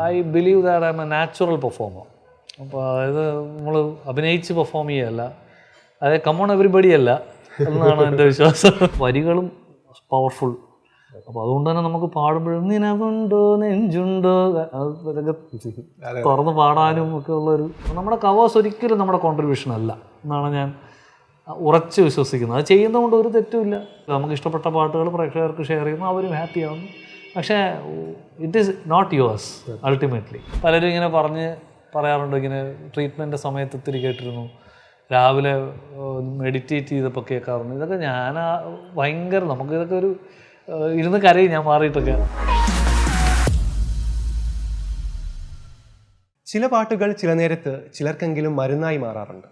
I believe that I M A natural performer. അപ്പോൾ അതായത് നമ്മൾ അഭിനയിച്ച് പെർഫോം ചെയ്യുകയല്ല, അതായത് കമോൺ എവരിബഡി അല്ല എന്നാണ് എൻ്റെ വിശ്വാസം. വരികളും പവർഫുൾ. അപ്പോൾ അതുകൊണ്ട് തന്നെ നമുക്ക് പാടുമ്പോഴും നിനവുണ്ടോ നെഞ്ചുണ്ടോ അതൊക്കെ തുറന്ന് പാടാനും ഒക്കെ ഉള്ളൊരു, നമ്മുടെ കവേഴ്സ് ഒരിക്കലും നമ്മുടെ കോൺട്രിബ്യൂഷൻ അല്ല എന്നാണ് ഞാൻ ഉറച്ച് വിശ്വസിക്കുന്നത്. അത് ചെയ്യുന്നതുകൊണ്ട് ഒരു തെറ്റുമില്ല. നമുക്ക് ഇഷ്ടപ്പെട്ട പാട്ടുകൾ പ്രേക്ഷകർക്ക് ഷെയർ ചെയ്യുന്നു, അവരും ഹാപ്പി ആവുന്നു. പക്ഷേ it is not yours ultimately. പലരും ഇങ്ങനെ പറയാറുണ്ട്, ഇങ്ങനെ ട്രീറ്റ്മെൻറ്റ് സമയത്ത് ഒത്തിരി കേട്ടിരുന്നു, രാവിലെ മെഡിറ്റേറ്റ് ചെയ്തപ്പോൾ കേൾക്കാറുണ്ട്. ഇതൊക്കെ ഞാൻ ഭയങ്കര, നമുക്ക് ഇതൊക്കെ ഒരു ഇരുന്ന് കരയും ഞാൻ മാറിയിട്ടൊക്കെ. ചില പാട്ടുകൾ ചില നേരത്ത് ചിലർക്കെങ്കിലും മരുന്നായി മാറാറുണ്ട്.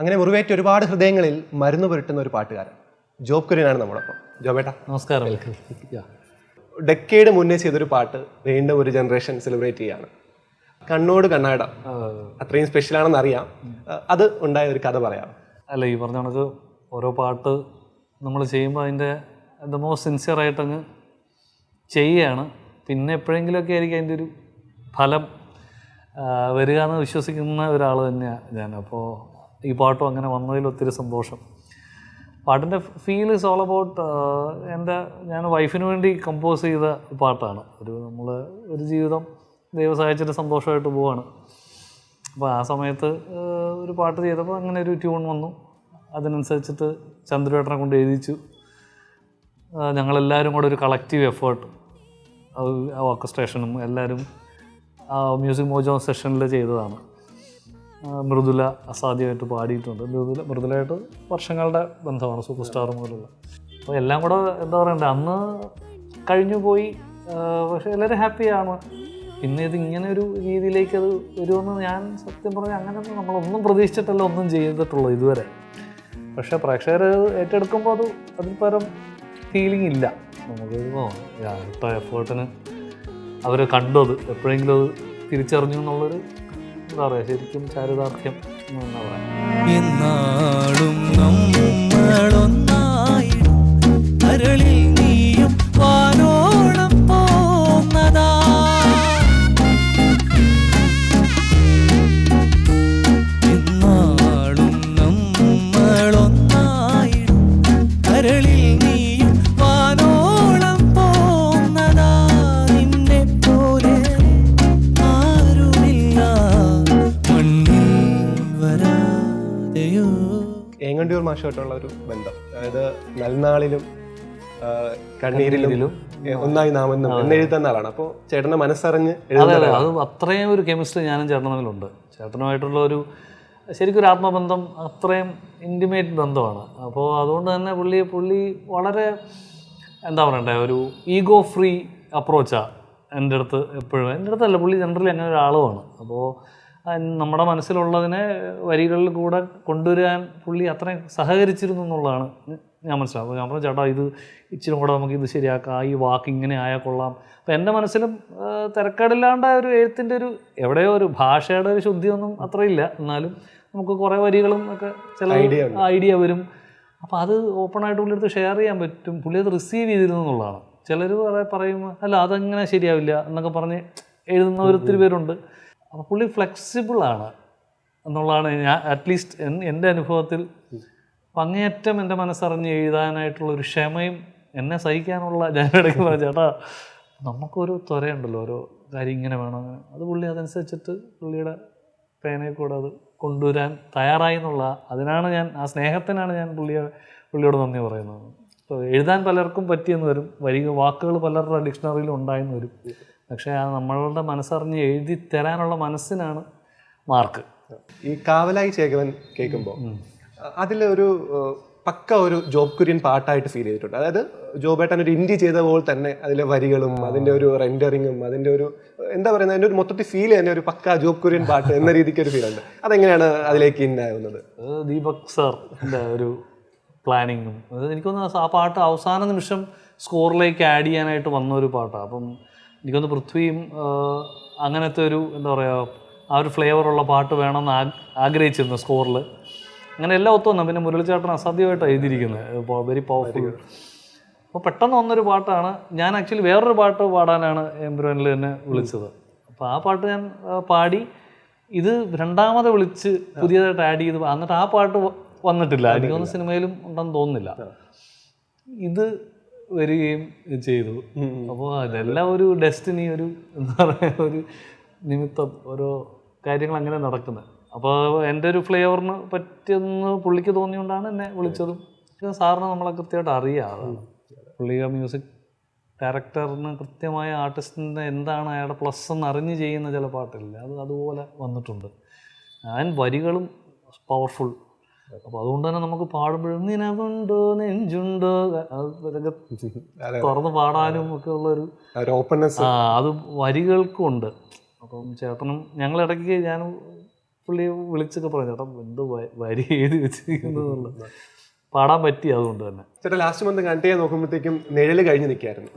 അങ്ങനെ മുറിവേറ്റ ഒരുപാട് ഹൃദയങ്ങളിൽ മരുന്ന് പുരട്ടുന്ന ഒരു പാട്ടുകാരൻ ജോബ് കുര്യനാണ് നമ്മളൊപ്പം. ജോബേട്ട നമസ്കാരം. ഡെക്കേഡ് മുന്നേ ചെയ്തൊരു പാട്ട് വീണ്ടും ഒരു ജനറേഷൻ സെലിബ്രേറ്റ് ചെയ്യാണ്. കണ്ണോട് കണ്ണാട അത്രയും സ്പെഷ്യലാണെന്ന് അറിയാം. അത് ഉണ്ടായ ഒരു കഥ പറയാം. അല്ല, ഈ പറഞ്ഞ കണക്ക് ഓരോ പാട്ട് നമ്മൾ ചെയ്യുമ്പോൾ അതിൻ്റെ ദ മോസ്റ്റ് സിൻസിയറായിട്ടങ്ങ് ചെയ്യുകയാണ്. പിന്നെ എപ്പോഴെങ്കിലുമൊക്കെ ആയിരിക്കും അതിൻ്റെ ഒരു ഫലം വരിക എന്ന് വിശ്വസിക്കുന്ന ഒരാൾ തന്നെയാണ് ഞാൻ. അപ്പോൾ ഈ പാട്ടും അങ്ങനെ വന്നതിൽ ഒത്തിരി സന്തോഷം. പാട്ടിൻ്റെ ഫീൽ ഈസ് ഓൾ അബൌട്ട് ഞാൻ വൈഫിന് വേണ്ടി കമ്പോസ് ചെയ്ത പാട്ടാണ്. നമ്മൾ ഒരു ജീവിതം ദൈവം സഹായിച്ചിട്ട് സന്തോഷമായിട്ട് പോവാണ്. അപ്പോൾ ആ സമയത്ത് ഒരു പാട്ട് ചെയ്തപ്പോൾ അങ്ങനെ ഒരു ട്യൂൺ വന്നു. അതിനനുസരിച്ചിട്ട് ചന്ദ്രവേട്ടനെ കൊണ്ട് എഴുതിച്ചു. ഞങ്ങളെല്ലാവരും കൂടെ ഒരു കളക്റ്റീവ് എഫേർട്ട്, ഓർക്കസ്ട്രേഷനും എല്ലാവരും മ്യൂസിക് മോജോ സെഷനിൽ ചെയ്തതാണ്. മൃദുല അസാധ്യമായിട്ട് പാടിയിട്ടുണ്ട്. മൃദുലയായിട്ട് വർഷങ്ങളുടെ ബന്ധമാണ്, സൂപ്പർ സ്റ്റാർ മുതലുള്ള. അപ്പോൾ എല്ലാം കൂടെ എന്താ പറയണ്ടേ, അന്ന് കഴിഞ്ഞു പോയി. പക്ഷേ എല്ലാവരും ഹാപ്പിയാണ്. പിന്നെ ഇത് ഇങ്ങനെ ഒരു രീതിയിലേക്ക് അത് വരുമെന്ന് ഞാൻ സത്യം പറഞ്ഞാൽ അങ്ങനെയൊന്നും നമ്മളൊന്നും പ്രതീക്ഷിച്ചിട്ടല്ല ഒന്നും ചെയ്തിട്ടുള്ളൂ ഇതുവരെ. പക്ഷേ പ്രേക്ഷകർ ഏറ്റെടുക്കുമ്പോൾ അതിൽ പരം ഫീലിംഗ് ഇല്ല നമുക്ക്. ഇട്ട എഫേർട്ടിന് അവർ കണ്ടു, അത് എപ്പോഴെങ്കിലും അത് തിരിച്ചറിഞ്ഞു എന്നുള്ളൊരു എന്താ പറയുക, ശരിക്കും ചാരിതാർത്ഥ്യം എന്നാ ഏങ്ങണ്ടിയൂർ മാഷുമായിട്ടുള്ള ഒരു ബന്ധം, അതായത് നൽനാളിലും കണ്ണീരിലും ഒന്നായി നാമെന്നും എന്നെഴുതുന്ന ആളാണ്. അപ്പോൾ ചേട്ടൻ്റെ മനസ്സറിഞ്ഞ് അത് അത്രയും ഒരു കെമിസ്ട്രി ഞാനും ചേട്ടൻ തമ്മിലുണ്ട്. ചേട്ടനുമായിട്ടുള്ള ഒരു ശരിക്കും ഒരു ആത്മബന്ധം, അത്രയും ഇൻറ്റിമേറ്റ് ബന്ധമാണ്. അപ്പോൾ അതുകൊണ്ട് തന്നെ പുള്ളി വളരെ എന്താ പറയണ്ടേ, ഒരു ഈഗോ ഫ്രീ അപ്രോച്ചാണ് എൻ്റെ അടുത്ത് എപ്പോഴും. എൻ്റെ അടുത്തല്ല, പുള്ളി ജനറലി അങ്ങനെ ഒരാളുമാണ്. അപ്പോൾ നമ്മുടെ മനസ്സിലുള്ളതിനെ വരികളിൽ കൂടെ കൊണ്ടുവരാൻ പുള്ളി അത്രയും സഹകരിച്ചിരുന്നു എന്നുള്ളതാണ് ഞാൻ മനസ്സിലാവും. അപ്പോൾ ഞാൻ പറഞ്ഞു, ചേട്ടാ ഇത് ഇച്ചിരി കൂടെ നമുക്ക് ഇത് ശരിയാക്കാം, ഈ വാക്ക് ഇങ്ങനെ ആയാൽ കൊള്ളാം. അപ്പോൾ എൻ്റെ മനസ്സിലും തിരക്കേടില്ലാണ്ട ഒരു എഴുത്തിൻ്റെ ഒരു എവിടെയോ ഒരു ഭാഷയുടെ ഒരു ശുദ്ധിയൊന്നും അത്രയില്ല, എന്നാലും നമുക്ക് കുറേ വരികളും ഒക്കെ ചില ഐഡിയ വരും. അപ്പോൾ അത് ഓപ്പണായിട്ട് പുള്ളി അടുത്ത് ഷെയർ ചെയ്യാൻ പറ്റും. പുള്ളി അത് റിസീവ് ചെയ്തിരുന്നു എന്നുള്ളതാണ്. ചിലർ പറയുമ്പോൾ അല്ല അതങ്ങനെ ശരിയാവില്ല എന്നൊക്കെ പറഞ്ഞ് എഴുതുന്ന ഒത്തിരി പേരുണ്ട്. അപ്പോൾ പുള്ളി ഫ്ലെക്സിബിളാണ് എന്നുള്ളതാണ് ഞാൻ അറ്റ്ലീസ്റ്റ് എൻ്റെ അനുഭവത്തിൽ. അങ്ങേയറ്റം എൻ്റെ മനസ്സറിഞ്ഞ് എഴുതാനായിട്ടുള്ളൊരു ക്ഷമയും എന്നെ സഹിക്കാനുള്ള, ഞാൻ ഇടയ്ക്ക് പറഞ്ഞ ചേട്ടാ നമുക്കൊരു ത്വരയുണ്ടല്ലോ, ഓരോ കാര്യം ഇങ്ങനെ വേണം അങ്ങനെ, അത് പുള്ളി അതനുസരിച്ചിട്ട് പുള്ളിയുടെ പേനയിൽ കൂടെ അത് കൊണ്ടുവരാൻ തയ്യാറായി എന്നുള്ള, അതിനാണ് ഞാൻ, ആ സ്നേഹത്തിനാണ് ഞാൻ പുള്ളിയോട് നന്ദി പറയുന്നത്. അപ്പോൾ എഴുതാൻ പലർക്കും പറ്റിയെന്ന് വരും, വാക്കുകൾ പലരുടെ ഡിക്ഷണറിയിലും ഉണ്ടായെന്ന് വരും. പക്ഷേ ആ നമ്മളുടെ മനസ്സറിഞ്ഞ് എഴുതി തരാനുള്ള മനസ്സിനാണ് മാർക്ക്. ഈ കാവലായി ചേകവൻ കേൾക്കുമ്പോൾ അതിലൊരു പക്ക ഒരു ജോബ് കുര്യൻ പാട്ടായിട്ട് ഫീൽ ചെയ്തിട്ടുണ്ട്. അതായത് ജോബേട്ടൻ ഒരു ഇൻഡി ചെയ്ത പോലെ തന്നെ അതിലെ വരികളും അതിൻ്റെ ഒരു റെൻഡറിങ്ങും അതിൻ്റെ ഒരു എന്താ പറയുന്നത്, അതിൻ്റെ ഒരു മൊത്തത്തിൽ ഫീൽ തന്നെ ഒരു പക്ക ജോബ് കുര്യൻ പാട്ട് എന്ന രീതിക്ക് ഒരു ഫീൽ ഉണ്ട്. അതെങ്ങനെയാണ് അതിലേക്ക് ഇന്നാവുന്നത്? ദീപക് സാറിൻ്റെ ഒരു പ്ലാനിങ്ങും എനിക്കൊന്ന് ആ പാട്ട് അവസാന നിമിഷം സ്കോറിലേക്ക് ആഡ് ചെയ്യാനായിട്ട് വന്നൊരു പാട്ടാണ്. അപ്പം എനിക്കൊന്ന് പൃഥ്വിയും അങ്ങനത്തെ ഒരു എന്താ പറയുക ആ ഒരു ഫ്ലേവറുള്ള പാട്ട് വേണമെന്ന് ആഗ്രഹിച്ചിരുന്നു സ്കോറിൽ. അങ്ങനെ എല്ലാം ഒത്തുവന്നു. പിന്നെ മുരളിച്ചേട്ടൻ അസാധ്യമായിട്ട് എഴുതിയിരിക്കുന്നത്, വെരി പവർഫുൾ. അപ്പോൾ പെട്ടെന്ന് വന്നൊരു പാട്ടാണ്. ഞാൻ ആക്ച്വലി വേറൊരു പാട്ട് പാടാനാണ് എംബ്രോനിൽ തന്നെ വിളിച്ചത്. അപ്പോൾ ആ പാട്ട് ഞാൻ പാടി. ഇത് രണ്ടാമത് വിളിച്ച് പുതിയതായിട്ട് ആഡ് ചെയ്ത് എന്നിട്ട് ആ പാട്ട് വന്നിട്ടില്ല. എനിക്കൊന്നും സിനിമയിലും ഉണ്ടെന്ന് തോന്നുന്നില്ല. ഇത് വരികയും ചെയ്തു. അപ്പോൾ അതെല്ലാം ഒരു ഡെസ്റ്റിനി, ഒരു എന്താ പറയുക, ഒരു നിമിത്തം, ഓരോ കാര്യങ്ങൾ അങ്ങനെ നടക്കുന്നത്. അപ്പോൾ എൻ്റെ ഒരു ഫ്ലേവറിന് പറ്റിയെന്ന് പുള്ളിക്ക് തോന്നിയുകൊണ്ടാണ് എന്നെ വിളിച്ചതും. സാറിന് നമ്മളെ കൃത്യമായിട്ട് അറിയാം. പുള്ളി മ്യൂസിക് ഡയറക്ടറിന് കൃത്യമായ ആർട്ടിസ്റ്റിൻ്റെ എന്താണ് അയാളുടെ പ്ലസ് എന്ന് അറിഞ്ഞ് ചെയ്യുന്ന ചില പാട്ടില്ല, അതുപോലെ വന്നിട്ടുണ്ട്. വരികളും പവർഫുൾ. അപ്പോൾ അതുകൊണ്ട് തന്നെ നമുക്ക് പാടുമ്പോഴും നിനവുണ്ടോ നെഞ്ചുണ്ടോ തുറന്ന് പാടാനും ഒക്കെ ഉള്ളൊരു ഓപ്പൺനെസ് അത് വരികൾക്കും ഉണ്ട്. അപ്പം ചേട്ടനും ഞങ്ങളിടയ്ക്ക് ഞാൻ പുള്ളി വിളിച്ചൊക്കെ പറഞ്ഞു, ചേട്ടൻ എന്ത് വരി എഴുതി വെച്ചിരിക്കുന്നത് പാടാൻ പറ്റി. അതുകൊണ്ട് തന്നെ ചേട്ടാ ലാസ്റ്റ് മന്ത് കണ്ടു ചെയ്യാൻ നോക്കുമ്പോഴത്തേക്കും നിഴല് കഴിഞ്ഞ് നിൽക്കായിരുന്നു.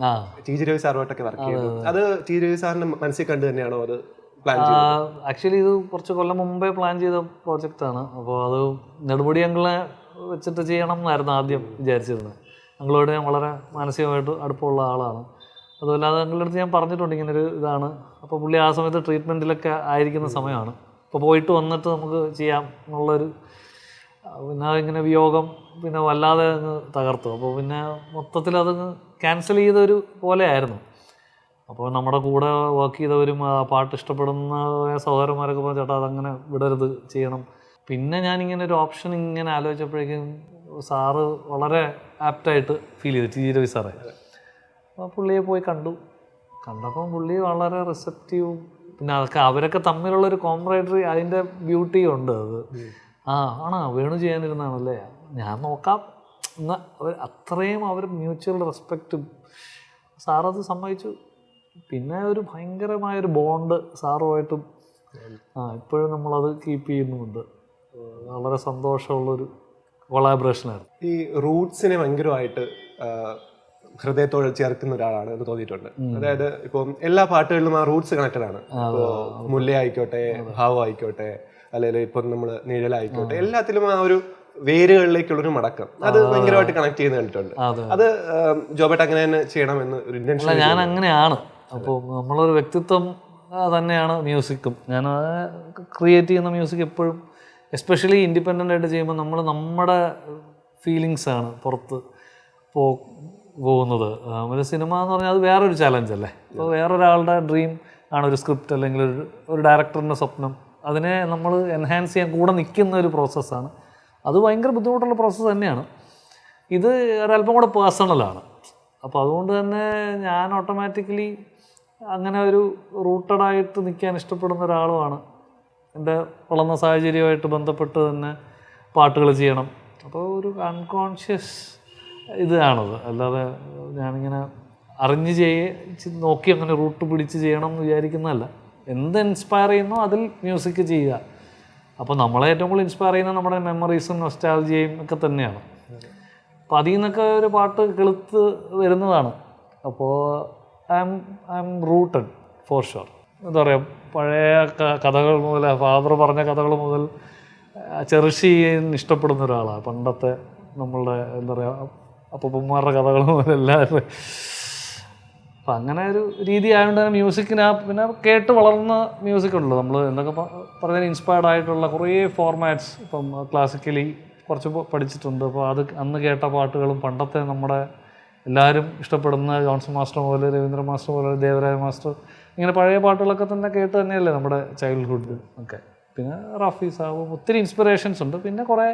ടി.ജി. രവി സാറുമായിട്ടൊക്കെ വർക്ക് ചെയ്തു. അത് ടി.ജി. രവി സാറിന്റെ മനസ്സിൽ കണ്ടു തന്നെയാണോ അത് പ്ലാൻ ചെയ്തത്? ആക്ച്വലി ഇത് കുറച്ച് കൊല്ലം മുമ്പേ പ്ലാൻ ചെയ്ത പ്രോജക്റ്റാണ്. അപ്പോൾ അത് നെടുമുടി അങ്കിളിനെ വെച്ചിട്ട് ചെയ്യണം എന്നായിരുന്നു ആദ്യം വിചാരിച്ചിരുന്നത്. അങ്കിളോട് ഞാൻ വളരെ മാനസികമായിട്ട് അടുപ്പമുള്ള ആളാണ്. അതുമല്ലാതെ അങ്കിളുടെ അടുത്ത് ഞാൻ പറഞ്ഞിട്ടുണ്ട് ഇങ്ങനൊരു ഇതാണ്. അപ്പോൾ പുള്ളി ആ സമയത്ത് ട്രീറ്റ്മെൻറ്റിലൊക്കെ ആയിരിക്കുന്ന സമയമാണ്. അപ്പോൾ പോയിട്ട് വന്നിട്ട് നമുക്ക് ചെയ്യാം എന്നുള്ളൊരു, പിന്നെ ഇങ്ങനെ വിയോഗം പിന്നെ വല്ലാതെ അങ്ങ് തകർത്തു. അപ്പോൾ പിന്നെ മൊത്തത്തിൽ അതങ്ങ് ക്യാൻസൽ ചെയ്തൊരു പോലെ ആയിരുന്നു. അപ്പോൾ നമ്മുടെ കൂടെ വർക്ക് ചെയ്തവരും ആ പാട്ട് ഇഷ്ടപ്പെടുന്ന സഹോദരന്മാരൊക്കെ പറഞ്ഞു, ചേട്ടാ അതങ്ങനെ വിടരുത്, ചെയ്യണം. പിന്നെ ഞാനിങ്ങനെ ഒരു ഓപ്ഷൻ ഇങ്ങനെ ആലോചിച്ചപ്പോഴേക്കും സാറ് വളരെ ആപ്റ്റായിട്ട് ഫീൽ ചെയ്തു, ടി.ജി. രവി സാറേ. അപ്പോൾ പുള്ളിയെ പോയി കണ്ടപ്പോൾ പുള്ളി വളരെ റിസപ്റ്റീവും, പിന്നെ അതൊക്കെ അവരൊക്കെ തമ്മിലുള്ളൊരു കോംറേഡറി, അതിൻ്റെ ബ്യൂട്ടിയും ഉണ്ട്. അത് ആണോ വേണു ചെയ്യാനിരുന്നാണല്ലേ, ഞാൻ നോക്കാം എന്നാൽ അത്രയും അവർ മ്യൂച്വൽ റെസ്പെക്റ്റും. സാറത് സമ്മതിച്ചു. പിന്നെ ഒരു ഭയങ്കരമായൊരു ബോണ്ട് സാറുമായിട്ടും ഇപ്പോഴും നമ്മളത് കീപ്പ് ചെയ്യുന്നുമുണ്ട്. വളരെ സന്തോഷമുള്ളൊരു കൊളാബറേഷനായിരുന്നു. ഈ റൂട്ട്സിനെ ഭയങ്കരമായിട്ട് ഹൃദയത്തോട് ചേർക്കുന്ന ഒരാളാണ് എന്ന് തോന്നിയിട്ടുണ്ട്. അതായത് ഇപ്പം എല്ലാ പാട്ടുകളിലും ആ റൂട്ട്സ് കണക്റ്റഡ് ആണ്. ഇപ്പോൾ മുല്ല ആയിക്കോട്ടെ, ഭാവം ആയിക്കോട്ടെ, അല്ലെങ്കിൽ ഇപ്പം നമ്മൾ നിഴലായിക്കോട്ടെ, എല്ലാത്തിലും ആ ഒരു വേരുകളിലേക്കുള്ളൊരു മടക്കം അത് ഭയങ്കരമായിട്ട് കണക്ട് ചെയ്യുന്ന കണ്ടിട്ടുണ്ട്. അത് ജോബേട്ട അങ്ങനെ തന്നെ ചെയ്യണമെന്ന് ഒരു ഇന്റൻഷൻ. ഞാൻ അങ്ങനെയാണ്. അപ്പോൾ നമ്മളൊരു വ്യക്തിത്വം തന്നെയാണ് മ്യൂസിക്കും. ഞാൻ ക്രിയേറ്റ് ചെയ്യുന്ന മ്യൂസിക് എപ്പോഴും, എസ്പെഷ്യലി ഇൻഡിപെൻഡൻ്റ് ആയിട്ട് ചെയ്യുമ്പോൾ നമ്മൾ നമ്മുടെ ഫീലിങ്സാണ് പുറത്ത് പോകുന്നത്. ഒരു സിനിമ എന്ന് പറഞ്ഞാൽ അത് വേറൊരു ചാലഞ്ച് അല്ലേ. അപ്പോൾ വേറൊരാളുടെ ഡ്രീം ആണ് ഒരു സ്ക്രിപ്റ്റ്, അല്ലെങ്കിൽ ഒരു ഡയറക്ടറിൻ്റെ സ്വപ്നം. അതിനെ നമ്മൾ എൻഹാൻസ് ചെയ്യാൻ കൂടെ നിൽക്കുന്ന ഒരു പ്രോസസ്സാണ്. അത് ഭയങ്കര ബുദ്ധിമുട്ടുള്ള പ്രോസസ്സ് തന്നെയാണ്. ഇത് ഒരല്പം കൂടെ പേഴ്സണലാണ്. അപ്പോൾ അതുകൊണ്ട് തന്നെ ഞാൻ ഓട്ടോമാറ്റിക്കലി അങ്ങനെ ഒരു റൂട്ടഡായിട്ട് നിൽക്കാൻ ഇഷ്ടപ്പെടുന്ന ഒരാളുമാണ്. എൻ്റെ വളർന്ന സാഹചര്യമായിട്ട് ബന്ധപ്പെട്ട് തന്നെ പാട്ടുകൾ ചെയ്യണം. അപ്പോൾ ഒരു അൺകോൺഷ്യസ് ഇതാണത്. അല്ലാതെ ഞാനിങ്ങനെ അറിഞ്ഞ് നോക്കി അങ്ങനെ റൂട്ട് പിടിച്ച് ചെയ്യണം എന്ന് വിചാരിക്കുന്നതല്ല. എന്ത് ഇൻസ്പയർ ചെയ്യുന്നോ അതിൽ മ്യൂസിക് ചെയ്യുക. അപ്പോൾ നമ്മളെ ഏറ്റവും കൂടുതൽ ഇൻസ്പയർ ചെയ്യുന്ന നമ്മുടെ മെമ്മറീസും നൊസ്റ്റാൾജിയയും ഒക്കെ തന്നെയാണ്. അപ്പോൾ അതിൽ നിന്നൊക്കെ ഒരു പാട്ട് കെളുത്ത് വരുന്നതാണ്. അപ്പോൾ I M rooted for sure. എന്താ പറയുക, പഴയ കഥകൾ മുതൽ, ഫാദർ പറഞ്ഞ കഥകൾ മുതൽ ചെറിഷ് ചെയ്യാൻ ഇഷ്ടപ്പെടുന്ന ഒരാളാണ്. പണ്ടത്തെ നമ്മളുടെ എന്താ പറയുക അപ്പൂപ്പന്മാരുടെ കഥകൾ മുതൽ എല്ലാവരും. അപ്പം അങ്ങനെ ഒരു രീതി ആയതുകൊണ്ട് തന്നെ മ്യൂസിക്കിന് പിന്നെ കേട്ട് വളർന്ന മ്യൂസിക് ഉണ്ടല്ലോ. നമ്മൾ എന്തൊക്കെ പറഞ്ഞാൽ ഇൻസ്പയർഡ് ആയിട്ടുള്ള കുറേ ഫോർമാറ്റ്സ് ഇപ്പം ക്ലാസിക്കലി കുറച്ച് പഠിച്ചിട്ടുണ്ട്. അപ്പോൾ അത് അന്ന് കേട്ട പാട്ടുകളും പണ്ടത്തെ നമ്മുടെ എല്ലാവരും ഇഷ്ടപ്പെടുന്ന ജോൺസൺ മാസ്റ്റർ മുതൽ രവീന്ദ്ര മാസ്റ്റർ മുതൽ ദേവരാജ മാസ്റ്റർ, ഇങ്ങനെ പഴയ പാട്ടുകളൊക്കെ തന്നെ കേട്ട് തന്നെയല്ലേ നമ്മുടെ ചൈൽഡ്ഹുഡ് ഒക്കെ. പിന്നെ റഫി സാബും ഒത്തിരി ഇൻസ്പിറേഷൻസ് ഉണ്ട്. പിന്നെ കുറേ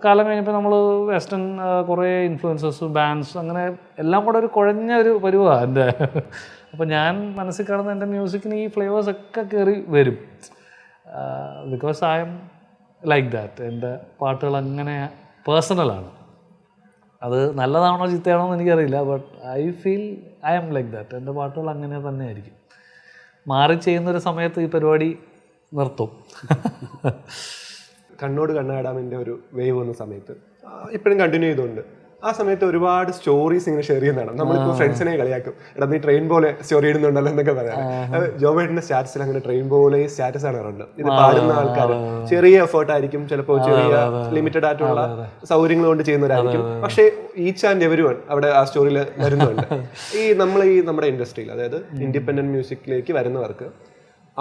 കാലം കഴിഞ്ഞപ്പോൾ നമ്മൾ വെസ്റ്റേൺ കുറേ ഇൻഫ്ലുവൻസസ്, ബാൻഡ്സ്, അങ്ങനെ എല്ലാം കൂടെ ഒരു കുഴഞ്ഞ ഒരു പരുവാണ് എൻ്റെ. അപ്പോൾ ഞാൻ മനസ്സിൽ കാണുന്ന എൻ്റെ മ്യൂസിക്കിന് ഈ ഫ്ലേവേഴ്സ് ഒക്കെ കയറി വരും. Because I M like that. എൻ്റെ പാട്ടുകൾ അങ്ങനെ പേഴ്സണലാണ്. അത് നല്ലതാണോ ചീത്തയാണോ എന്ന് എനിക്കറിയില്ല. But I feel I M like that. എൻ്റെ പാട്ടുകൾ അങ്ങനെ തന്നെ ആയിരിക്കും. മാറി ചെയ്യുന്നൊരു സമയത്ത് ഈ പരിപാടി നിർത്തും. കണ്ണോട് കണ്ണാടാമിൻ്റെ ഒരു വേവ് വന്ന സമയത്ത് ഇപ്പോഴും കണ്ടിന്യൂ ചെയ്തുകൊണ്ട് ആ സമയത്ത് ഒരുപാട് സ്റ്റോറീസ് ഇങ്ങനെ ഷെയർ ചെയ്യുന്നതാണ്. നമ്മളിപ്പോൾ ഫ്രണ്ട്സിനെ കളിയാക്കും, എടാ നീ ട്രെയിൻ പോലെ സ്റ്റോറി ഇടുന്നുണ്ടല്ലോ എന്നൊക്കെ പറയാം. ജോബേട്ടിന്റെ സ്റ്റാറ്റസിൽ അങ്ങനെ ട്രെയിൻ പോലെ സ്റ്റാറ്റസ് ആണ് കണ്ടത്. ഇത് പാടുന്ന ആൾക്കാർ ചെറിയ എഫേർട്ട് ആയിരിക്കും, ചിലപ്പോൾ ചെറിയ ലിമിറ്റഡ് ആയിട്ടുള്ള സൗകര്യങ്ങൾ കൊണ്ട് ചെയ്യുന്നവരായിരിക്കും. പക്ഷേ ഈച്ച് ആൻഡ് എവരി വൺ അവിടെ ആ സ്റ്റോറിയിൽ വരുന്നുണ്ട്. നമ്മുടെ ഇൻഡസ്ട്രിയിൽ, അതായത് ഇൻഡിപെൻഡന്റ് മ്യൂസിക്കിലേക്ക് വരുന്നവർക്ക്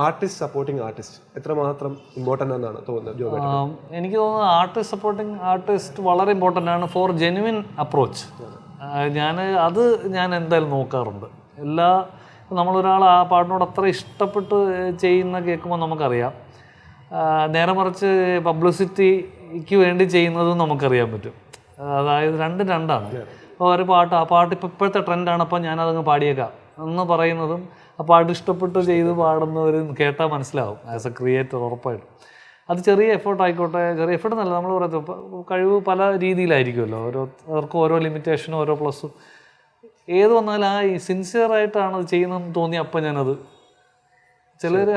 ആർട്ടിസ്റ്റ് സപ്പോർട്ടിങ് ആർട്ടിസ്റ്റ് എത്രമാത്രം ഇമ്പോർട്ടൻ്റ് എന്നാണ് തോന്നുന്നത് ജോബേട്ടൻ? എനിക്ക് തോന്നുന്നത് ആർട്ടിസ്റ്റ് സപ്പോർട്ടിങ് ആർട്ടിസ്റ്റ് വളരെ ഇമ്പോർട്ടൻ്റ് ആണ് ഫോർ ജെന്യുവിൻ അപ്രോച്ച്. ഞാൻ എന്തായാലും നോക്കാറുണ്ട്. നമ്മളൊരാൾ ആ പാട്ടിനോട് അത്ര ഇഷ്ടപ്പെട്ട് ചെയ്യുന്ന കേൾക്കുമ്പോൾ നമുക്കറിയാം. നേരെ മറിച്ച് പബ്ലിസിറ്റിക്ക് വേണ്ടി ചെയ്യുന്നതും നമുക്കറിയാൻ പറ്റും. അതായത് രണ്ടാണ്. അപ്പോൾ ഒരു ആ പാട്ട് ഇപ്പോഴത്തെ ട്രെൻഡാണ്, അപ്പോൾ ഞാനതങ്ങ് പാടിയേക്കാം എന്ന് പറയുന്നതും ആ പാട്ട് ഇഷ്ടപ്പെട്ട് ചെയ്ത് പാടുന്നവരും കേട്ടാൽ മനസ്സിലാവും ആസ് എ ക്രിയേറ്റർ ഉറപ്പായിട്ടും. അത് ചെറിയ എഫേർട്ട് ആയിക്കോട്ടെ, ചെറിയ എഫേർട്ട് എന്നല്ല നമ്മൾ പറയുന്നത്, കഴിവ് പല രീതിയിലായിരിക്കുമല്ലോ. ഓരോരുത്തർക്കും ഓരോ ലിമിറ്റേഷനും ഓരോ പ്ലസ്സും. ഏത് വന്നാലും സിൻസിയറായിട്ടാണ് അത് ചെയ്യുന്നതെന്ന് തോന്നി അപ്പം ഞാനത് ചിലർ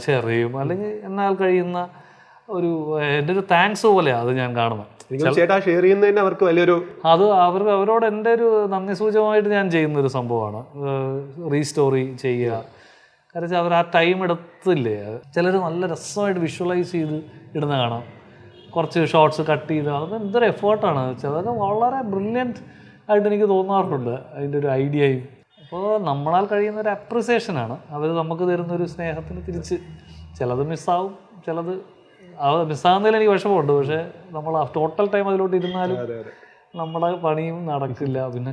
ഷെയർ ചെയ്യും. അല്ലെങ്കിൽ എന്നാൽ കഴിയുന്ന എൻ്റെ ഒരു താങ്ക്സ് പോലെയാണ് അത് ഞാൻ കാണുന്നത്. ചേട്ടാ ഷെയർ ചെയ്യുന്നതിന് അവർക്ക് വലിയൊരു അവരോട് എൻ്റെ ഒരു നന്ദി സൂചകമായിട്ട് ഞാൻ ചെയ്യുന്നൊരു സംഭവമാണ് റീസ്റ്റോറി ചെയ്യുക. കാരണം വെച്ചാൽ അവർ ആ ടൈം എടുത്തില്ലേ. ചിലർ നല്ല രസമായിട്ട് വിഷ്വലൈസ് ചെയ്ത് ഇടുന്ന കാണാം, കുറച്ച് ഷോർട്സ് കട്ട് ചെയ്ത്. അതൊക്കെ എന്തൊരു എഫേർട്ടാണ്. അതൊക്കെ വളരെ ബ്രില്യൻറ്റ് ആയിട്ട് എനിക്ക് തോന്നാറുണ്ട് അതിൻ്റെ ഒരു ഐഡിയയും. അപ്പോൾ നമ്മളാൽ കഴിയുന്ന ഒരു അപ്രിസിയേഷനാണ് അവർ നമുക്ക് തരുന്നൊരു സ്നേഹത്തിന് തിരിച്ച്. ചിലത് മിസ്സാവും, ചിലത് മിസ്സാകുന്നതിൽ എനിക്ക് വിഷമമുണ്ട്. പക്ഷേ നമ്മൾ ടോട്ടൽ ടൈം അതിലോട്ട് ഇരുന്നാലും നമ്മുടെ പണിയും നടക്കില്ല. പിന്നെ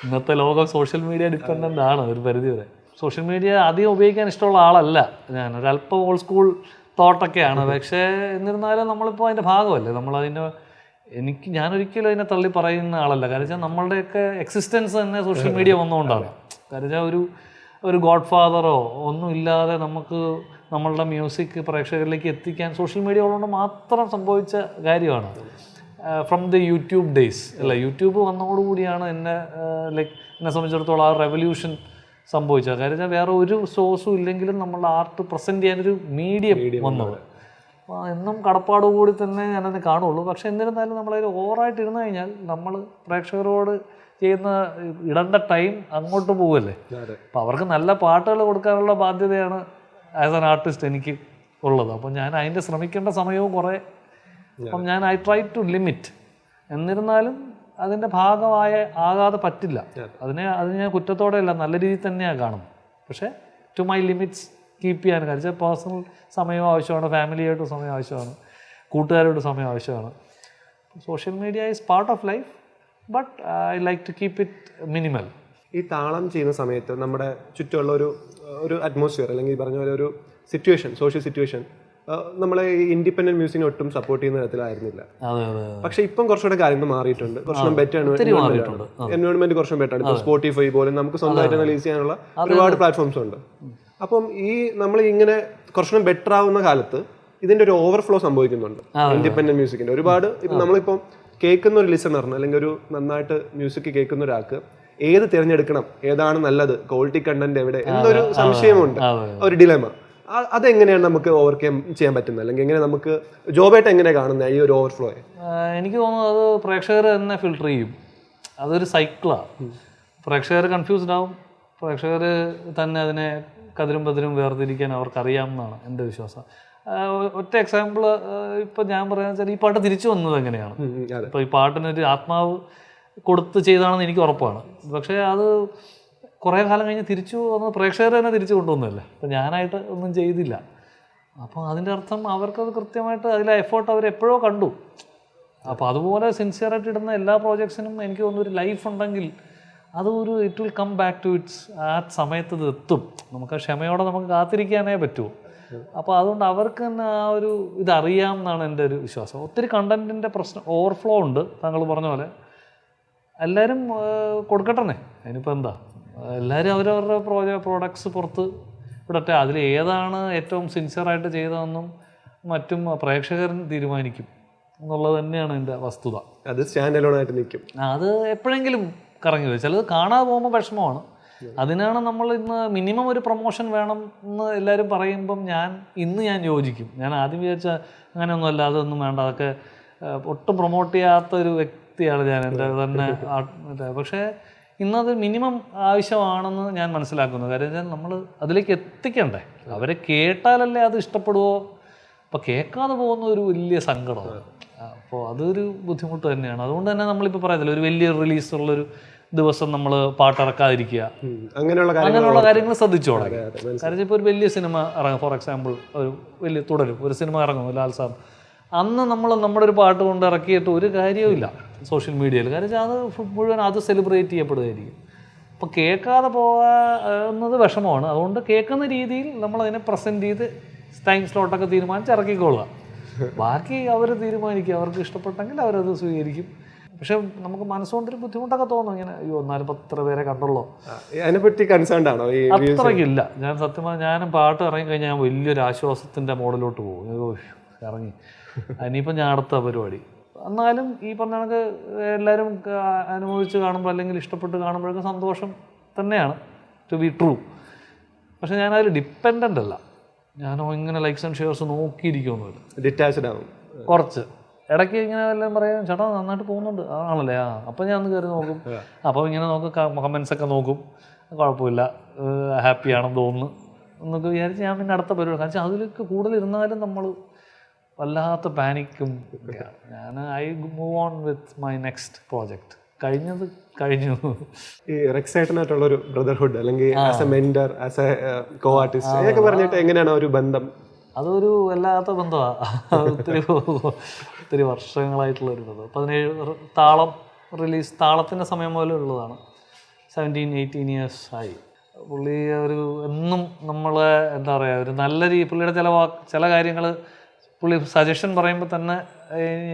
ഇന്നത്തെ ലോകം സോഷ്യൽ മീഡിയ ഡിപ്പെൻഡൻ്റ് ആണ് ഒരു പരിധി വരെ. സോഷ്യൽ മീഡിയ അധികം ഉപയോഗിക്കാൻ ഇഷ്ടമുള്ള ആളല്ല ഞാൻ, ഒരല്പം ഓൾഡ് സ്കൂൾ തോട്ടൊക്കെയാണ്. പക്ഷേ എന്നിരുന്നാലും നമ്മളിപ്പോൾ അതിൻ്റെ ഭാഗമല്ലേ. ഞാനൊരിക്കലും അതിനെ തള്ളി പറയുന്ന ആളല്ല. കാരണം വെച്ചാൽ നമ്മളുടെയൊക്കെ എക്സിസ്റ്റൻസ് തന്നെ സോഷ്യൽ മീഡിയ വന്നുകൊണ്ടാണ്. കാരണം വെച്ചാൽ ഒരു ഗോഡ് ഫാദറോ ഒന്നും ഇല്ലാതെ നമുക്ക് നമ്മളുടെ മ്യൂസിക് പ്രേക്ഷകരിലേക്ക് എത്തിക്കാൻ സോഷ്യൽ മീഡിയ ഉള്ളതുകൊണ്ട് മാത്രം സംഭവിച്ച കാര്യമാണ്. ഫ്രം ദി യൂട്യൂബ് ഡേയ്സ് അല്ല, യൂട്യൂബ് വന്നതോടുകൂടിയാണ് എന്നെ സംബന്ധിച്ചിടത്തോളം ആ റെവല്യൂഷൻ സംഭവിച്ചത്. കാര്യം വെച്ചാൽ വേറെ ഒരു സോഴ്സും ഇല്ലെങ്കിലും നമ്മളുടെ ആർട്ട് പ്രസൻറ്റ് ചെയ്യാനൊരു മീഡിയം വന്നത്. അപ്പോൾ എന്നും കടപ്പാടുകൂടി തന്നെ ഞാനത് കാണുള്ളൂ. പക്ഷേ എന്നിരുന്നാലും നമ്മളതിൽ ഓവറായിട്ട് ഇരുന്ന് കഴിഞ്ഞാൽ നമ്മൾ പ്രേക്ഷകരോട് ഇടേണ്ട ടൈം അങ്ങോട്ട് പോവുമല്ലേ. അപ്പോൾ അവർക്ക് നല്ല പാട്ടുകൾ കൊടുക്കാനുള്ള ബാധ്യതയാണ് ആസ് ആൻ ആർട്ടിസ്റ്റ് എനിക്ക് ഉള്ളത്. അപ്പം ഞാൻ അതിൻ്റെ ശ്രമിക്കേണ്ട സമയവും കുറേ. അപ്പം ഞാൻ ഐ ട്രൈ ടു ലിമിറ്റ്. എന്നിരുന്നാലും അതിൻ്റെ ആകാതെ പറ്റില്ല. അത് ഞാൻ കുറ്റത്തോടെ അല്ല, നല്ല രീതിയിൽ തന്നെയാണ് കാണുന്നത്. പക്ഷേ ടു മൈ ലിമിറ്റ്സ് കീപ്പ് ചെയ്യാൻ. കാരണം പേഴ്സണൽ സമയം ആവശ്യമാണ്, ഫാമിലിയായിട്ട് സമയം ആവശ്യമാണ്, കൂട്ടുകാരോട് സമയം ആവശ്യമാണ്. Social media is part of life, but I like to keep it minimal. ഈ താളം ചെയ്യുന്ന സമയത്ത് നമ്മുടെ ചുറ്റുമുള്ള ഒരു അറ്റ്മോസ്ഫിയർ, അല്ലെങ്കിൽ ഈ പറഞ്ഞ പോലെ ഒരു സിറ്റുവേഷൻ, സോഷ്യൽ സിറ്റുവേഷൻ നമ്മളെ ഈ ഇൻഡിപെൻഡന്റ് മ്യൂസിക്കിനെ ഒട്ടും സപ്പോർട്ട് ചെയ്യുന്ന തരത്തിലായിരുന്നില്ല. പക്ഷെ ഇപ്പം കുറച്ചുകൂടെ കാര്യങ്ങൾ മാറിയിട്ടുണ്ട്. കുറച്ചുകൂടെ ബെറ്റർ എൻവയോൺമെന്റ് കുറച്ചും ബെറ്റർ ആണ്. ഇപ്പോൾ സ്പോട്ടിഫൈ പോലെ നമുക്ക് സ്വന്തമായിട്ട് റിലീസ് ചെയ്യാനുള്ള ഒരുപാട് പ്ലാറ്റ്ഫോംസ് ഉണ്ട്. അപ്പം നമ്മൾ ഇങ്ങനെ കുറച്ചുകൂടെ ബെറ്റർ ആവുന്ന കാലത്ത് ഇതിന്റെ ഒരു ഓവർഫ്ലോ സംഭവിക്കുന്നുണ്ട് ഇൻഡിപെൻഡന്റ് മ്യൂസിക്കിന്റെ. ഒരുപാട് ഇപ്പം നമ്മളിപ്പം കേൾക്കുന്ന ഒരു ലിസണറിന്, അല്ലെങ്കിൽ ഒരു നന്നായിട്ട് മ്യൂസിക് കേൾക്കുന്ന ഒരാൾക്ക് ഏത് തിരഞ്ഞെടുക്കണം, ഏതാണ് നല്ലത്, ക്വാളിറ്റി കണ്ടന്റ് എവിടെ എന്നൊരു സംശയമുണ്ട്, ഒരു ഡിലെമ. അതെങ്ങനെയാണ് നമുക്ക് ഓവർകം ചെയ്യാൻ പറ്റുന്നത്, അല്ലെങ്കിൽ എങ്ങനെ നമുക്ക് ജോബായിട്ട് എങ്ങനെ കാണുന്നത് ഈ ഒരു ഓവർഫ്ലോ? എനിക്ക് തോന്നുന്നത് അത് പ്രേക്ഷകർ തന്നെ ഫിൽട്ടർ ചെയ്യും. അതൊരു സൈക്കിളാണ്. പ്രേക്ഷകർ കൺഫ്യൂസ്ഡ് ആവും, പ്രേക്ഷകർ തന്നെ അതിനെ കതിരും പതിരും വേർതിരിക്കാൻ അവർക്കറിയാമെന്നാണ് എൻ്റെ വിശ്വാസം. ഒറ്റ എക്സാമ്പിൾ ഇപ്പം ഞാൻ പറയുന്നത് വെച്ചാൽ ഈ പാട്ട് തിരിച്ചു വന്നത് എങ്ങനെയാണ്. ഇപ്പോൾ ഈ പാട്ടിനൊരു ആത്മാവ് കൊടുത്ത് ചെയ്താണെന്ന് എനിക്ക് ഉറപ്പാണ്. പക്ഷേ അത് കുറേ കാലം കഴിഞ്ഞ് തിരിച്ചു വന്ന് പ്രേക്ഷകർ തന്നെ തിരിച്ചു കൊണ്ടുവന്നതല്ലേ. അപ്പോൾ ഞാനായിട്ട് ഒന്നും ചെയ്തില്ല. അപ്പോൾ അതിൻ്റെ അർത്ഥം അവർക്കത് കൃത്യമായിട്ട് അതിലെ എഫേർട്ട് അവർ എപ്പോഴോ കണ്ടു. അപ്പോൾ അതുപോലെ സിൻസിയറായിട്ട് ഇടുന്ന എല്ലാ പ്രോജക്ട്സിനും എനിക്ക് തോന്നുന്നു ഒരു ലൈഫ് ഉണ്ടെങ്കിൽ it will come back to its. ആ സമയത്ത് ഇത് എത്തും. നമുക്ക് ക്ഷമയോടെ നമുക്ക് കാത്തിരിക്കാനേ പറ്റുമോ. അപ്പോൾ അതുകൊണ്ട് അവർക്ക് തന്നെ ആ ഒരു ഇതറിയാം എന്നാണ് എൻ്റെ ഒരു വിശ്വാസം. ഒത്തിരി കണ്ടൻറ്റിൻ്റെ ഓവർഫ്ലോ ഉണ്ട്. താങ്കൾ പറഞ്ഞ പോലെ എല്ലാവരും കൊടുക്കട്ടെ, അതിനിപ്പോൾ എന്താ. എല്ലാവരും അവരവരുടെ പ്രോഡക്ട്സ് പുറത്ത് വിടട്ടെ. അതിൽ ഏതാണ് ഏറ്റവും സിൻസിയറായിട്ട് ചെയ്തതെന്നും മറ്റും പ്രേക്ഷകർ തീരുമാനിക്കും എന്നുള്ളത് തന്നെയാണ് എൻ്റെ വസ്തുത. അത് സ്റ്റാൻഡ് അലോൺ ആയിട്ട് നിൽക്കും. അത് എപ്പോഴെങ്കിലും കറങ്ങി വരും. ചിലത് കാണാതെ പോകുമ്പോൾ വിഷമമാണ്. അതിനാണ് നമ്മൾ ഇന്ന് മിനിമം ഒരു പ്രൊമോഷൻ വേണം എന്ന് എല്ലാവരും പറയുമ്പം ഞാൻ യോജിക്കും. ഞാൻ ആദ്യം വിചാരിച്ച അങ്ങനെയൊന്നുമല്ല, അതൊന്നും വേണ്ട, അതൊക്കെ ഒട്ടും പ്രൊമോട്ട് ചെയ്യാത്തൊരു വ്യക്തിയാണ് ഞാൻ എൻ്റെ തന്നെ. പക്ഷേ ഇന്നത് മിനിമം ആവശ്യമാണെന്ന് ഞാൻ മനസ്സിലാക്കുന്നു. കാര്യം വെച്ചാൽ നമ്മൾ അതിലേക്ക് എത്തിക്കണ്ടേ. അവരെ കേട്ടാലല്ലേ അത് ഇഷ്ടപ്പെടുവോ. അപ്പോൾ കേൾക്കാതെ പോകുന്ന ഒരു വലിയ സങ്കടമാണ്. അപ്പോൾ അതൊരു ബുദ്ധിമുട്ട് തന്നെയാണ്. അതുകൊണ്ട് തന്നെ നമ്മളിപ്പോൾ പറയത്തില്ല, ഒരു വലിയ റിലീസുള്ളൊരു ദിവസം നമ്മൾ പാട്ടിറക്കാതിരിക്കുക, അങ്ങനെയുള്ള കാര്യങ്ങൾ ശ്രദ്ധിച്ചോളാം. കാരണം ഇപ്പോൾ ഒരു വലിയ സിനിമ ഇറങ്ങും, ഫോർ എക്സാമ്പിൾ ഒരു വലിയ തുടരും ഒരു സിനിമ ഇറങ്ങും ലാൽ സാർ, അന്ന് നമ്മൾ നമ്മുടെ ഒരു പാട്ട് കൊണ്ട് ഇറക്കിയിട്ട് ഒരു കാര്യവുമില്ല സോഷ്യൽ മീഡിയയിൽ. കാരണം വെച്ചാൽ അത് മുഴുവൻ അത് സെലിബ്രേറ്റ് ചെയ്യപ്പെടുകയായിരിക്കും. അപ്പോൾ കേൾക്കാതെ പോകുന്നത് വിഷമമാണ്. അതുകൊണ്ട് കേൾക്കുന്ന രീതിയിൽ നമ്മളതിനെ പ്രസൻറ്റ് ചെയ്ത് ടൈം സ്ലോട്ടൊക്കെ തീരുമാനിച്ച് ഇറക്കിക്കൊള്ളുക. ബാക്കി അവർ തീരുമാനിക്കും, അവർക്ക് ഇഷ്ടപ്പെട്ടെങ്കിൽ അവരത് സ്വീകരിക്കും. പക്ഷെ നമുക്ക് മനസ്സുകൊണ്ടൊരു ബുദ്ധിമുട്ടൊക്കെ തോന്നും, ഇങ്ങനെ അയ്യോ എന്നാലും 10 പേരെ കണ്ടുള്ളൂ. അതിനെപ്പറ്റി കൺസേൺഡ് ആണോ? അത്രയ്ക്കില്ല. ഞാൻ സത്യമായി ഞാനും പാട്ട് ഇറങ്ങിക്കഴിഞ്ഞാൽ ഞാൻ വലിയൊരു ആശ്വാസത്തിൻ്റെ മോഡിലോട്ട് പോകും. ഇറങ്ങി ഇനിയിപ്പം ഞാൻ അടുത്ത പരിപാടി. എന്നാലും ഈ പറഞ്ഞ കണക്ക് എല്ലാവരും അനുഭവിച്ച് കാണുമ്പോൾ അല്ലെങ്കിൽ ഇഷ്ടപ്പെട്ട് കാണുമ്പോഴൊക്കെ സന്തോഷം തന്നെയാണ്, ടു ബി ട്രൂ. പക്ഷെ ഞാനതിൽ ഡിപ്പെൻഡൻ്റ് അല്ല. ഞാനോ ഇങ്ങനെ ലൈക്സ് ആൻഡ് ഷെയർസ് നോക്കിയിരിക്കുമൊന്നുമില്ല, ഡിറ്റാച്ച്ഡ് ആവും കുറച്ച്. ഇടയ്ക്ക് ഇങ്ങനെ എല്ലാം പറയാം, ചേട്ടാ നന്നായിട്ട് പോകുന്നുണ്ട് ആണല്ലേ, അപ്പം ഞാൻ ഒന്ന് കയറി നോക്കും. അപ്പോൾ ഇങ്ങനെ നോക്കും, കമൻസൊക്കെ നോക്കും, കുഴപ്പമില്ല, ഹാപ്പിയാണെന്ന് തോന്നുന്നു എന്നൊക്കെ വിചാരിച്ച് ഞാൻ പിന്നെ അടുത്ത പരിപാടി. കാരണം അതിലേക്ക് കൂടുതലിരുന്നാലും നമ്മൾ വല്ലാത്ത പാനിക്കും. ഞാൻ I move on with my next project. കഴിഞ്ഞത് കഴിഞ്ഞു. ഈ റെക്സൈറ്റനായിട്ടുള്ളൊരു ബ്രദർഹുഡ് അല്ലെങ്കിൽ as A mentor, as A co artist അതൊക്കെ പറഞ്ഞിട്ട് എങ്ങനെയാണ് ഒരു ബന്ധം? അതൊരു വല്ലാത്ത ബന്ധമാണ്. ഒത്തിരി വർഷങ്ങളായിട്ടുള്ളൊരു ബന്ധം. 17 താളം റിലീസ്, താളത്തിൻ്റെ സമയം പോലെ ഉള്ളതാണ്. 17-18 years ആയി. പുള്ളി ഒരു എന്നും നമ്മളെ എന്താ പറയുക, ഒരു നല്ല പുള്ളിയുടെ ചില കാര്യങ്ങൾ പുള്ളി സജഷൻ പറയുമ്പോൾ തന്നെ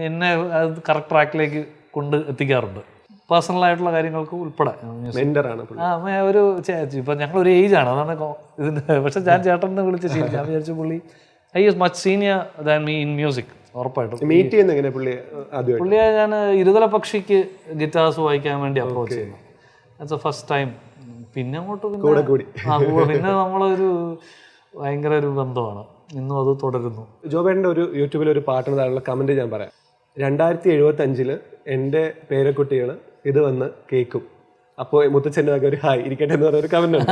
എന്നെ അത് കറക്റ്റ് ട്രാക്കിലേക്ക് കൊണ്ട് എത്തിക്കാറുണ്ട്, പേഴ്സണലായിട്ടുള്ള കാര്യങ്ങൾക്ക് ഉൾപ്പെടെ. ഒരു ചേച്ചി ഇപ്പം ഞങ്ങളൊരു ഏജാണ്, അതാണ് ഇതിൻ്റെ. പക്ഷെ ഞാൻ ചേട്ടനെ വിളിച്ച് ശീലിച്ചു. ഞാൻ വിചാരിച്ചു പുള്ളി I is much senior than me in music. ഉറപ്പായിട്ടും പുള്ളിയെ ഞാൻ ഇരുതല പക്ഷിക്ക് ഗിറ്റാർസ് വായിക്കാൻ വേണ്ടി അപ്രോച്ച് ചെയ്യുന്നു. That's A first time. പിന്നെ അങ്ങോട്ട് പിന്നെ നമ്മളൊരു ഭയങ്കര ഒരു ബന്ധമാണ്, ഇന്നും അത് തുടരുന്നു. ജോബേട്ടൻ്റെ ഒരു യൂട്യൂബിൽ ഒരു പാട്ടിന് താഴെയുള്ള കമൻറ്റ് ഞാൻ പറയാം. 2075 എൻ്റെ പേരക്കുട്ടികൾ ഇത് വന്ന് കേൾക്കും, അപ്പോൾ മുത്തച്ഛൻ്റെ ഒക്കെ ഒരു ഹായ് ഇരിക്കട്ടെ എന്ന് പറഞ്ഞൊരു കമന്റ് ഉണ്ട്.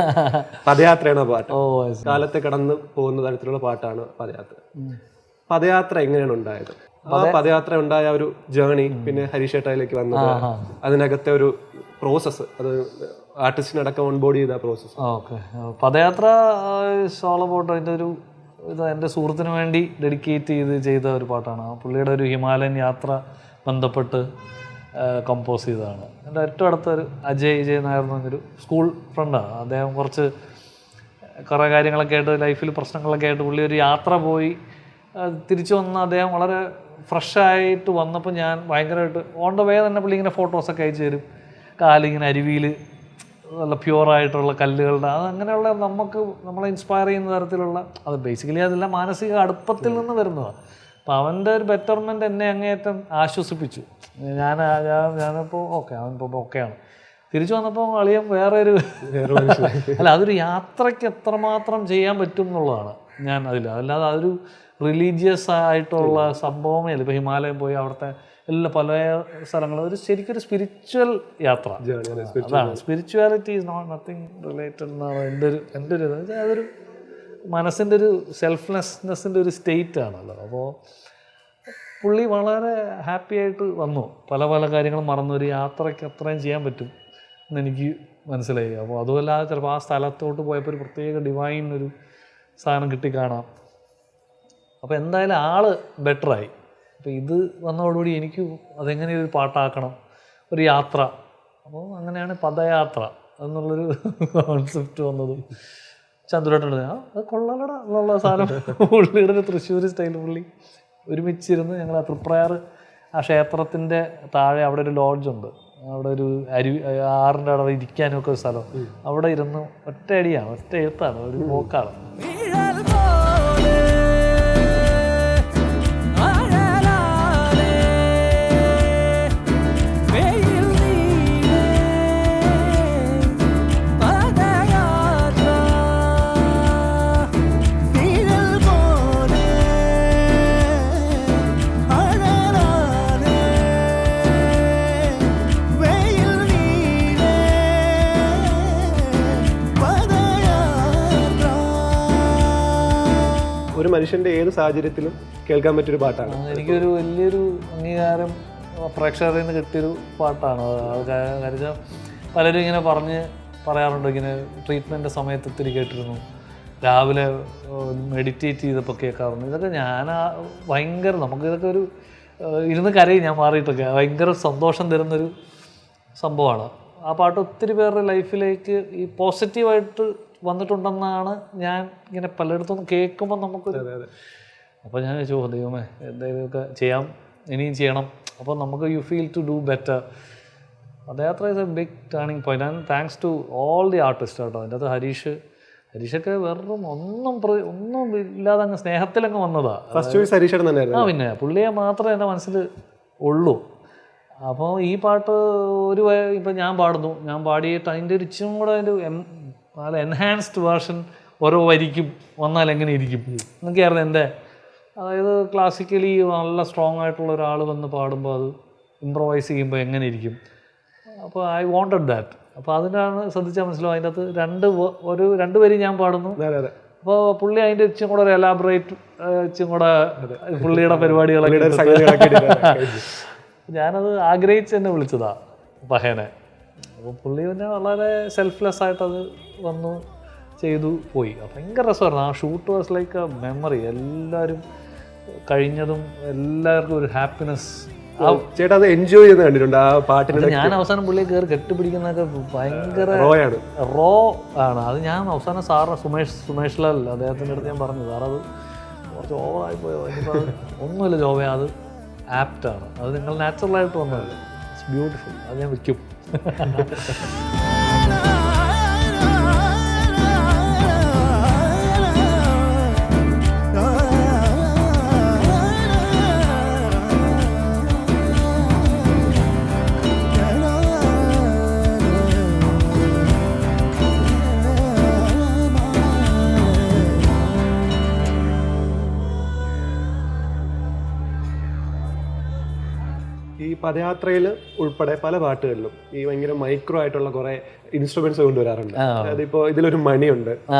പദയാത്രയാണ് ആ പാട്ട്. കാലത്തെ കടന്ന് പോകുന്ന തരത്തിലുള്ള പാട്ടാണ് പദയാത്ര. പദയാത്ര എങ്ങനെയാണ് ഉണ്ടായത്? ആ പദയാത്ര ഉണ്ടായ ഒരു ജേണി, പിന്നെ ഹരീഷേട്ടയിലേക്ക് വന്നത്, അതിനകത്തെ ഒരു പ്രോസസ്സ്, അത് ആർട്ടിസ്റ്റിനടക്കം ഓൺബോർഡ് ചെയ്ത process. Okay, padayatra all about അതിൻ്റെ ഒരു ഇത് എൻ്റെ സുഹൃത്തിന് വേണ്ടി ഡെഡിക്കേറ്റ് ചെയ്ത ഒരു പാട്ടാണ്. പുള്ളിയുടെ ഒരു ഹിമാലയൻ യാത്ര ബന്ധപ്പെട്ട് കമ്പോസ് ചെയ്തതാണ്. എൻ്റെ ഏറ്റവും അടുത്തൊരു അജയ് നായർ എന്ന് പറഞ്ഞൊരു സ്കൂൾ ഫ്രണ്ടാണ്. അദ്ദേഹം കുറേ കാര്യങ്ങളൊക്കെ ആയിട്ട് ലൈഫിൽ പ്രശ്നങ്ങളൊക്കെ ആയിട്ട് പുള്ളി ഒരു യാത്ര പോയി തിരിച്ചു വന്ന അദ്ദേഹം വളരെ ഫ്രഷായിട്ട് വന്നപ്പോൾ ഞാൻ ഭയങ്കരമായിട്ട് ഓൺ ദ വേ തന്നെ പുള്ളി ഇങ്ങനെ ഫോട്ടോസൊക്കെ അയച്ചു തരും. കാലിങ്ങനെ അരുവിയിൽ നല്ല പ്യുവറായിട്ടുള്ള കല്ലുകളുടെ അങ്ങനെയുള്ള നമ്മളെ ഇൻസ്പയർ ചെയ്യുന്ന തരത്തിലുള്ള, അത് ബേസിക്കലി അതെല്ലാം മാനസിക അടുപ്പത്തിൽ നിന്ന് വരുന്നതാണ്. അപ്പോൾ അവൻ്റെ ഒരു ബെറ്റർമെൻറ്റ് എന്നെ അങ്ങേയറ്റം ആശ്വസിപ്പിച്ചു. ഞാനിപ്പോൾ അവനിപ്പോൾ ഓക്കെയാണ്. തിരിച്ചു വന്നപ്പോൾ അളിയൻ വേറൊരു അല്ല, അതൊരു യാത്രയ്ക്ക് എത്രമാത്രം ചെയ്യാൻ പറ്റും എന്നുള്ളതാണ് ഞാൻ അല്ലാതെ അതൊരു റിലീജിയസ് ആയിട്ടുള്ള സംഭവമേ അല്ല. ഇപ്പോൾ ഹിമാലയം പോയി അവിടുത്തെ പല സ്ഥലങ്ങളും ഒരു ശരിക്കൊരു സ്പിരിച്വൽ യാത്ര. അതാണ് spirituality is not nothing related എന്നാണ് എൻ്റെ ഒരു അതൊരു മനസ്സിൻ്റെ ഒരു സെൽഫ്ലെസ്നെസ്സിൻ്റെ ഒരു സ്റ്റേറ്റ് ആണല്ലോ. അപ്പോൾ പുള്ളി വളരെ ഹാപ്പി ആയിട്ട് വന്നു. പല കാര്യങ്ങളും മറന്നു ഒരു യാത്രയ്ക്ക് അത്രയും ചെയ്യാൻ പറ്റും എന്നെനിക്ക് മനസ്സിലായി. അപ്പോൾ അതുമല്ലാതെ ചിലപ്പോൾ ആ സ്ഥലത്തോട്ട് പോയപ്പോൾ ഒരു പ്രത്യേക ഡിവൈൻ ഒരു സാധനം കിട്ടിക്കാണാം. അപ്പോൾ എന്തായാലും ആള് ബെറ്ററായി. അപ്പോൾ ഇത് വന്നതോടുകൂടി എനിക്ക് അതെങ്ങനെ ഒരു പാട്ടാക്കണം, ഒരു യാത്ര. അപ്പോൾ അങ്ങനെയാണ് പദയാത്ര എന്നുള്ളൊരു കോൺസെപ്റ്റ് വന്നതും. ചന്ദ്രേട്ടൻ അത് കൊള്ളലട എന്നുള്ള സാധനം പുള്ളിയുടെ ഒരു തൃശ്ശൂർ സ്റ്റൈൽ. പുള്ളി ഒരുമിച്ചിരുന്ന് ഞങ്ങൾ ആ തൃപ്രയാർ ആ ക്ഷേത്രത്തിൻ്റെ താഴെ അവിടെ ഒരു ലോഡ്ജുണ്ട്, അവിടെ ഒരു ആറിൻ്റെ അവിടെ ഇരിക്കാനൊക്കെ ഒരു സ്ഥലം. അവിടെ ഇരുന്ന് ഒറ്റ അടിയാണ്, ഒറ്റ എഴുത്താണ്, ഒരു പോക്കാണ്. ഒരു മനുഷ്യൻ്റെ ഏത് സാഹചര്യത്തിലും കേൾക്കാൻ പറ്റിയൊരു പാട്ടാണ്. എനിക്കൊരു വലിയൊരു അംഗീകാരം പ്രേക്ഷകരിൽ നിന്ന് കിട്ടിയൊരു പാട്ടാണ്. കാര്യം പലരും ഇങ്ങനെ പറയാറുണ്ട്, ഇങ്ങനെ ട്രീറ്റ്മെൻറ്റ് സമയത്ത് ഒത്തിരി കേട്ടിരുന്നു, രാവിലെ മെഡിറ്റേറ്റ് ചെയ്തപ്പോൾ കേൾക്കാറുണ്ട്. ഇതൊക്കെ ഭയങ്കര നമുക്കിതൊക്കെ ഒരു ഇരുന്ന് കരയും ഞാൻ മാറിയിട്ടൊക്കെ. ഭയങ്കര സന്തോഷം തരുന്നൊരു സംഭവമാണ് ആ പാട്ട്. ഒത്തിരി പേരുടെ ലൈഫിലേക്ക് ഈ പോസിറ്റീവായിട്ട് വന്നിട്ടുണ്ടെന്നാണ് ഞാൻ ഇങ്ങനെ പലയിടത്തും കേൾക്കുമ്പോൾ നമുക്കൊരു. അപ്പോൾ ഞാൻ ചോദിച്ചു, ദൈവമേ എന്തെങ്കിലുമൊക്കെ ചെയ്യാം, ഇനിയും ചെയ്യണം. അപ്പോൾ നമുക്ക് you feel to do better. Padayatra is a big turning point. And thanks to all the artist കേട്ടോ. അതിൻ്റെ അകത്ത് ഹരീഷൊക്കെ വെറും ഒന്നും ഇല്ലാതെ അങ്ങ് സ്നേഹത്തിലങ്ങ് വന്നതാണ്. ഫസ്റ്റ് ചോയ്സ് ഹരീഷേട്ടൻ തന്നെയായിരുന്നു. പിന്നെ പുള്ളിയെ മാത്രമേ എൻ്റെ മനസ്സിൽ ഉള്ളൂ. അപ്പോൾ ഈ പാട്ട് ഇപ്പം ഞാൻ പാടിയിട്ട് അതിൻ്റെ ഒരു ഇച്ചും കൂടെ നല്ല എൻഹാൻസ്ഡ് വേർഷൻ ഓരോ വരിക്കും വന്നാൽ എങ്ങനെ ഇരിക്കും എന്നൊക്കെയായിരുന്നു എൻ്റെ. അതായത് ക്ലാസിക്കലി നല്ല സ്ട്രോങ് ആയിട്ടുള്ള ഒരാൾ വന്ന് പാടുമ്പോൾ അത് ഇംപ്രവൈസ് ചെയ്യുമ്പോൾ എങ്ങനെ ഇരിക്കും. അപ്പോൾ ഐ വാണ്ടഡ് ദാറ്റ്. അപ്പോൾ അതിനാണ് ശ്രദ്ധിച്ചാൽ മനസ്സിലാവും. അതിൻ്റെ അകത്ത് രണ്ട് വരി ഞാൻ പാടുന്നു. അപ്പോൾ പുള്ളി അതിൻ്റെ ഇച്ചും കൂടെ ഒരു എലാബറേറ്റ് ഇച്ചും കൂടെ പുള്ളിയുടെ പരിപാടികളൊക്കെ ഞാനത് ആഗ്രഹിച്ച് തന്നെ വിളിച്ചതാണ് പഹേനെ. അപ്പോൾ പുള്ളി പിന്നെ വളരെ സെൽഫ്ലെസ് ആയിട്ടത് വന്നു ചെയ്തു പോയി. ഭയങ്കര രസമായിരുന്നു. ആ shoot was like A memory. എല്ലാവരും കഴിഞ്ഞതും എല്ലാവർക്കും ഒരു ഹാപ്പിനെസ്. ചേട്ടാ അത് എൻജോയ് ചെയ്ത് കണ്ടിട്ടുണ്ട് ആ പാട്ടിന്. ഞാൻ അവസാനം പുള്ളിയെ കയറി കെട്ടിപ്പിടിക്കുന്നതൊക്കെ ഭയങ്കര റോ ആണ്. അത് ഞാൻ അവസാനം സാറ് സുമേഷ് ലാൽ അദ്ദേഹത്തിൻ്റെ അടുത്ത് ഞാൻ പറഞ്ഞു, സാർ അത് കുറച്ച് ഓവറായി പോയോ, ഇനിയിപ്പോൾ അത് ഒന്നുമില്ല ജോബേ, അത് ആപ്റ്റാണ്, അത് നിങ്ങൾ നാച്ചുറലായിട്ട് വന്നത്, ഇറ്റ്സ് ബ്യൂട്ടിഫുൾ, അത് ഞാൻ വയ്ക്കും. ഈ പദയാത്രയിൽ ഉൾപ്പെടെ പല പാട്ടുകളിലും ഈ ഭയങ്കര മൈക്രോ ആയിട്ടുള്ള കുറെ ഇൻസ്ട്രുമെന്റ്സ് കൊണ്ടുവരാറുണ്ട്. അതായത് ഇപ്പോൾ ഇതിലൊരു മണിയുണ്ട്,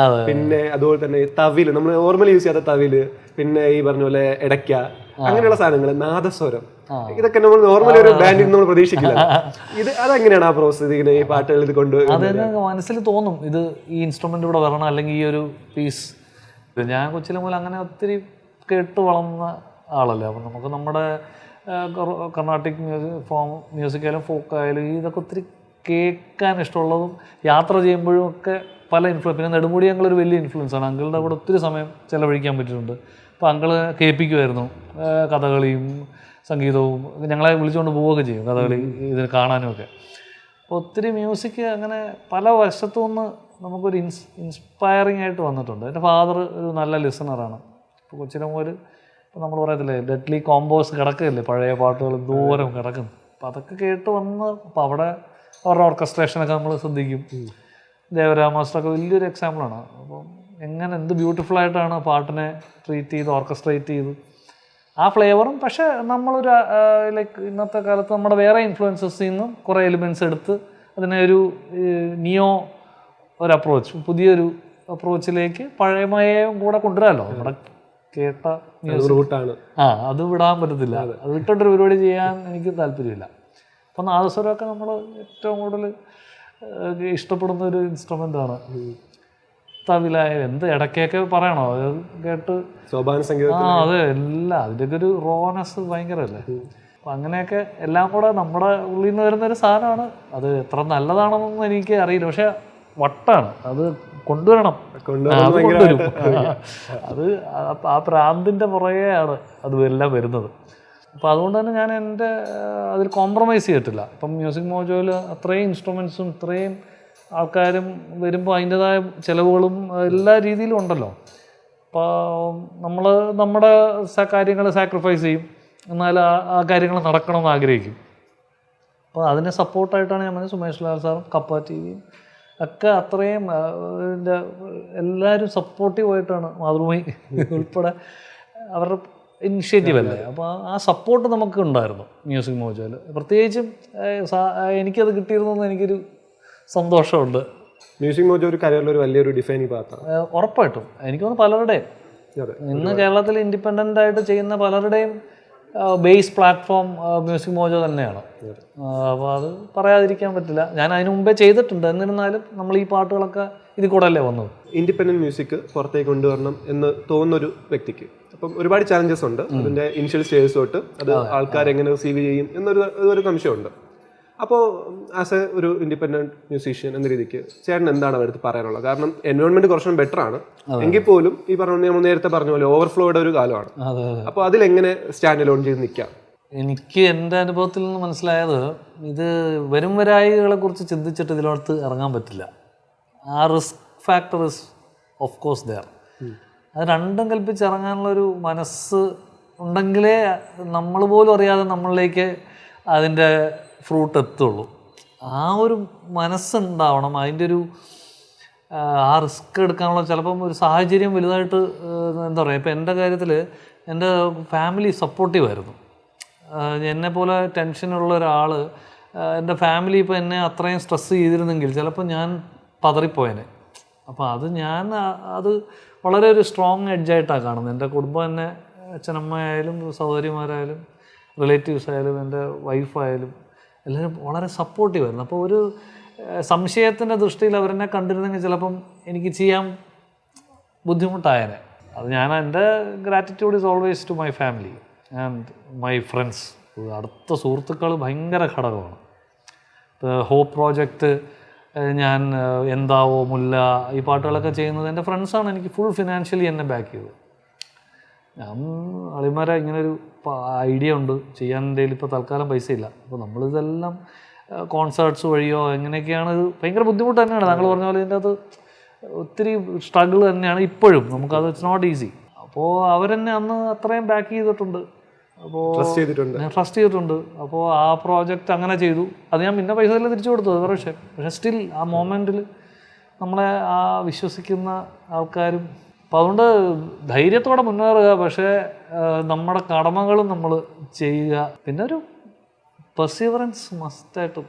പിന്നെ അതുപോലെ തന്നെ തവില്, നമ്മൾ നോർമലി യൂസ് ചെയ്യാത്ത തവില്, പിന്നെ ഈ പറഞ്ഞ പോലെ ഇടയ്ക്ക, അങ്ങനെയുള്ള സാധനങ്ങൾ, നാദസ്വരം, ഇതൊക്കെ നമ്മൾ നോർമലി ഒരു ബാൻഡിൽ നമ്മൾ പ്രതീക്ഷിക്കില്ല. അതെങ്ങനെയാണ് ആ പ്രോസസ് ഇങ്ങനെ ഈ പാട്ടുകൾ ഇത് കൊണ്ട്? അതെന്നെ മനസ്സിൽ തോന്നും, ഇത് ഈ ഇൻസ്ട്രുമെന്റ് ഇവിടെ വരണം, അല്ലെങ്കിൽ ഈ ഒരു പീസ്. ഞാൻ കൊച്ചിലെ മുതൽ അങ്ങനെ ഒത്തിരി കേട്ട് വളർന്ന ആളല്ലേ. അപ്പം നമുക്ക് നമ്മുടെ കർണാട്ടിക് മ്യൂസിക്കായാലും ഫോക്കായാലും ഇതൊക്കെ ഒത്തിരി കേൾക്കാൻ ഇഷ്ടമുള്ളതും യാത്ര ചെയ്യുമ്പോഴും ഒക്കെ പല പിന്നെ നെടുമുടി ഞങ്ങളൊരു വലിയ ഇൻഫ്ലുവൻസാണ്. അങ്കിളുടെ അവിടെ ഒത്തിരി സമയം ചിലവഴിക്കാൻ പറ്റിയിട്ടുണ്ട്. അപ്പോൾ അങ്കിള് കേൾപ്പിക്കുമായിരുന്നു കഥകളിയും സംഗീതവും. ഞങ്ങളെ വിളിച്ചുകൊണ്ട് പോവുകയൊക്കെ ചെയ്യും കഥകളി ഇതിന് കാണാനുമൊക്കെ. അപ്പോൾ ഒത്തിരി മ്യൂസിക് അങ്ങനെ പല വശത്തു നിന്ന് നമുക്കൊരു ഇൻസ്പയറിംഗ് ആയിട്ട് വന്നിട്ടുണ്ട്. എൻ്റെ ഫാദർ ഒരു നല്ല ലിസണറാണ്. ഇപ്പോൾ കൊച്ചിലെ മുതൽ ഇപ്പോൾ നമ്മൾ പറയത്തില്ലേ ഡെഡ്ലി കോമ്പോസ് കിടക്കില്ലേ, പഴയ പാട്ടുകൾ ദൂരം കിടക്കുന്നു. അപ്പോൾ അതൊക്കെ കേട്ട് വന്ന് അപ്പോൾ അവിടെ അവരുടെ ഓർക്കസ്ട്രേഷനൊക്കെ നമ്മൾ ശ്രദ്ധിക്കും. ദേവരാം മാസ്റ്ററൊക്കെ വലിയൊരു എക്സാമ്പിളാണ്. അപ്പം എന്ത് ബ്യൂട്ടിഫുള്ളായിട്ടാണ് പാട്ടിനെ ട്രീറ്റ് ചെയ്ത് ഓർക്കസ്ട്രേറ്റ് ചെയ്ത് ആ ഫ്ലേവറും. പക്ഷേ നമ്മളൊരു ലൈക്ക് ഇന്നത്തെ കാലത്ത് നമ്മുടെ വേറെ ഇൻഫ്ലുവൻസസിൽ നിന്നും കുറേ എലിമെൻറ്റ്സ് എടുത്ത് അതിനെ ഒരു ഒരു അപ്രോച്ച്, പുതിയൊരു അപ്രോച്ചിലേക്ക് പഴയമയും കൂടെ കൊണ്ടുവരാമല്ലോ. നമ്മുടെ കേട്ട റൂട്ടാണ് അത് വിടാൻ പറ്റത്തില്ല. അത് വിട്ടൊരു പരിപാടി ചെയ്യാൻ എനിക്ക് താല്പര്യമില്ല. അപ്പം നാദസ്വരമൊക്കെ നമ്മൾ ഏറ്റവും കൂടുതൽ ഇഷ്ടപ്പെടുന്ന ഒരു ഇൻസ്ട്രുമെൻ്റാണ്. തവിലായ ഇടയ്ക്കൊക്കെ പറയണോ, അത് കേട്ട് സോപാന സംഗീതം, അതെ എല്ലാം അതിൻ്റെയൊക്കെ ഒരു റോനെസ് ഭയങ്കരമല്ലേ. അപ്പം അങ്ങനെയൊക്കെ എല്ലാം കൂടെ നമ്മുടെ ഉള്ളിൽ നിന്ന് വരുന്നൊരു സാധനമാണ്. അത് എത്ര നല്ലതാണെന്നൊന്നും എനിക്ക് അറിയില്ല, പക്ഷെ വട്ടാണ്, അത് കൊണ്ടുവരണം, കൊണ്ടുവരും. അത് ആ പ്രാന്തിൻ്റെ പുറകെയാണ് അത് എല്ലാം വരുന്നത്. അപ്പോൾ അതുകൊണ്ട് തന്നെ ഞാൻ അതിൽ കോംപ്രമൈസ് ചെയ്തിട്ടില്ല. ഇപ്പം മ്യൂസിക് മോജോയിൽ അത്രയും ഇൻസ്ട്രുമെൻസും ഇത്രയും ആൾക്കാരും വരുമ്പോൾ അതിൻ്റെതായ ചിലവുകളും എല്ലാ രീതിയിലും ഉണ്ടല്ലോ. അപ്പോൾ നമ്മൾ നമ്മുടെ കാര്യങ്ങൾ സാക്രിഫൈസ് ചെയ്യും, എന്നാൽ ആ കാര്യങ്ങൾ നടക്കണമെന്ന് ആഗ്രഹിക്കും. അപ്പോൾ അതിനെ സപ്പോർട്ടായിട്ടാണ് ഞാൻ പറഞ്ഞത്. സുമേഷ് ലാൽ സാറും കപ്പ ടിവിയും ഒക്കെ അത്രയും എല്ലാവരും സപ്പോർട്ടീവായിട്ടാണ്, മാതൃഭൂമി ഉൾപ്പെടെ അവരുടെ ഇനിഷ്യേറ്റീവ് അല്ലേ. അപ്പോൾ ആ സപ്പോർട്ട് നമുക്ക് ഉണ്ടായിരുന്നു മ്യൂസിക് മോജോയിൽ. പ്രത്യേകിച്ചും എനിക്കത് കിട്ടിയിരുന്നെന്ന് എനിക്കൊരു സന്തോഷമുണ്ട്. മ്യൂസിക് മോജോ ഒരു കരിയറിൽ ഒരു വലിയൊരു ഡിഫൈനിങ് പാർട്ടാണ്. ഉറപ്പായിട്ടും എനിക്ക് തോന്നുന്നു പലരുടെയും ഇന്ന് കേരളത്തിൽ ഇൻഡിപെൻഡൻ്റ് ആയിട്ട് ചെയ്യുന്ന പലരുടെയും ബേസ് പ്ലാറ്റ്ഫോം മ്യൂസിക് മോജോ തന്നെയാണ്. അപ്പോൾ അത് പറയാതിരിക്കാൻ പറ്റില്ല. ഞാൻ അതിന് മുമ്പേ ചെയ്തിട്ടുണ്ട്, എന്നിരുന്നാലും നമ്മൾ ഈ പാട്ടുകളൊക്കെ ഇതിൽ കൂടെ അല്ലേ വന്നത്. ഇൻഡിപെൻഡൻറ്റ് മ്യൂസിക് പുറത്തേക്ക് കൊണ്ടുവരണം എന്ന് തോന്നുന്നൊരു വ്യക്തിക്ക് അപ്പം ഒരുപാട് ചാലഞ്ചസ് ഉണ്ട്. അതിൻ്റെ ഇനിഷ്യൽ സ്റ്റേജസ് തൊട്ട് അത് ആൾക്കാർ എങ്ങനെ റിസീവ് ചെയ്യും എന്നൊരു സംശയമുണ്ട്. അപ്പോൾ ആസ് എ ഒരു ഇൻഡിപെൻഡൻറ്റ് മ്യൂസീഷ്യൻ എന്ന രീതിക്ക് ചേട്ടൻ എന്താണ് അവരടുത്ത് പറയാനുള്ളത്? കാരണം എൻവയോൺമെന്റ് കുറച്ചും ബെറ്റർ ആണ്, എങ്കിൽ പോലും ഈ പറഞ്ഞ നമ്മൾ നേരത്തെ പറഞ്ഞ പോലെ ഓവർഫ്ലോയുടെ ഒരു കാലമാണ്. അപ്പോൾ അതിലെങ്ങനെ സ്റ്റാൻഡ് അലോൺ ചെയ്ത് നിൽക്കാം? എനിക്ക് എൻ്റെ അനുഭവത്തിൽ നിന്ന് മനസ്സിലായത്, ഇത് വരും വരായികളെ കുറിച്ച് ചിന്തിച്ചിട്ട് ഇതിലോട്ട് ഇറങ്ങാൻ പറ്റില്ല. ആ risk factor is of course there. അത് രണ്ടും കൽപ്പിച്ച് ഇറങ്ങാനുള്ളൊരു മനസ്സ് ഉണ്ടെങ്കിലേ നമ്മൾ പോലും അറിയാതെ നമ്മളിലേക്ക് അതിൻ്റെ ഫ്രൂട്ട് എത്തുള്ളൂ. ആ ഒരു മനസ്സുണ്ടാവണം, അതിൻ്റെ ഒരു ആ റിസ്ക് എടുക്കാനുള്ള ചിലപ്പം ഒരു സാഹചര്യം വലുതായിട്ട് എന്താ പറയുക. ഇപ്പം എൻ്റെ കാര്യത്തിൽ എൻ്റെ ഫാമിലി സപ്പോർട്ടീവായിരുന്നു. എന്നെപ്പോലെ ടെൻഷനുള്ള ഒരാൾ, എൻ്റെ ഫാമിലി ഇപ്പോൾ എന്നെ അത്രയും സ്ട്രെസ് ചെയ്തിരുന്നെങ്കിൽ ചിലപ്പോൾ ഞാൻ പതറിപ്പോയേനെ. അപ്പോൾ അത് വളരെ ഒരു സ്ട്രോങ് എഡ്ജായിട്ടാണ് കാണുന്നത്. എൻ്റെ കുടുംബം തന്നെ, അച്ഛനമ്മയായാലും സഹോദരിമാരായാലും റിലേറ്റീവ്സ് ആയാലും എൻ്റെ വൈഫായാലും എല്ലാവരും വളരെ സപ്പോർട്ടീവായിരുന്നു. അപ്പോൾ ഒരു സംശയത്തിൻ്റെ ദൃഷ്ടിയിൽ അവരെന്നെ കണ്ടിരുന്നെങ്കിൽ ചിലപ്പം എനിക്ക് ചെയ്യാൻ ബുദ്ധിമുട്ടായേനെ. അത് എൻ്റെ gratitude is always to my family and my friends. അടുത്ത സുഹൃത്തുക്കൾ ഭയങ്കര ഘടകമാണ്. ഹോപ്പ് പ്രോജക്റ്റ്, ഞാൻ എന്താവോ, മുല്ല, ഈ പാട്ടുകളൊക്കെ ചെയ്യുന്നത് എൻ്റെ ഫ്രണ്ട്സാണ് എനിക്ക് ഫുൾ ഫിനാൻഷ്യലി എന്നെ ബാക്ക് ചെയ്തത്. ഞാൻ അളിമാരെ ഇങ്ങനൊരു ഐഡിയ ഉണ്ട് ചെയ്യാൻ, എൻ്റെ ഇപ്പോൾ തൽക്കാലം പൈസ ഇല്ല. അപ്പോൾ നമ്മളിതെല്ലാം കോൺസേർട്ട്സ് വഴിയോ എങ്ങനെയൊക്കെയാണ്, ഇത് ഭയങ്കര ബുദ്ധിമുട്ട് തന്നെയാണ്. താങ്കൾ പറഞ്ഞ പോലെ ഇതിൻ്റെ അത് ഒത്തിരി സ്ട്രഗിൾ തന്നെയാണ് ഇപ്പോഴും. നമുക്കത് ഇറ്റ്സ് നോട്ട് ഈസി. അപ്പോൾ അവരെന്നെ അന്ന് അത്രയും ബാക്ക് ചെയ്തിട്ടുണ്ട്. അപ്പോൾ ഞാൻ ട്രസ്റ്റ് ചെയ്തിട്ടുണ്ട്. അപ്പോൾ ആ പ്രോജക്റ്റ് അങ്ങനെ ചെയ്തു. അത് ഞാൻ പിന്നെ പൈസ എല്ലാം തിരിച്ചു കൊടുത്തു, അത് വേറെ വിഷയം. പക്ഷേ സ്റ്റിൽ ആ മൊമെൻറ്റിൽ നമ്മളെ ആ വിശ്വസിക്കുന്ന ആൾക്കാരും. അപ്പോൾ അതുകൊണ്ട് ധൈര്യത്തോടെ മുന്നേറുക, പക്ഷേ നമ്മുടെ കടമകളും നമ്മൾ ചെയ്യുക. പിന്നെ ഒരു പെർസീവറൻസ് മസ്റ്റായിട്ടും.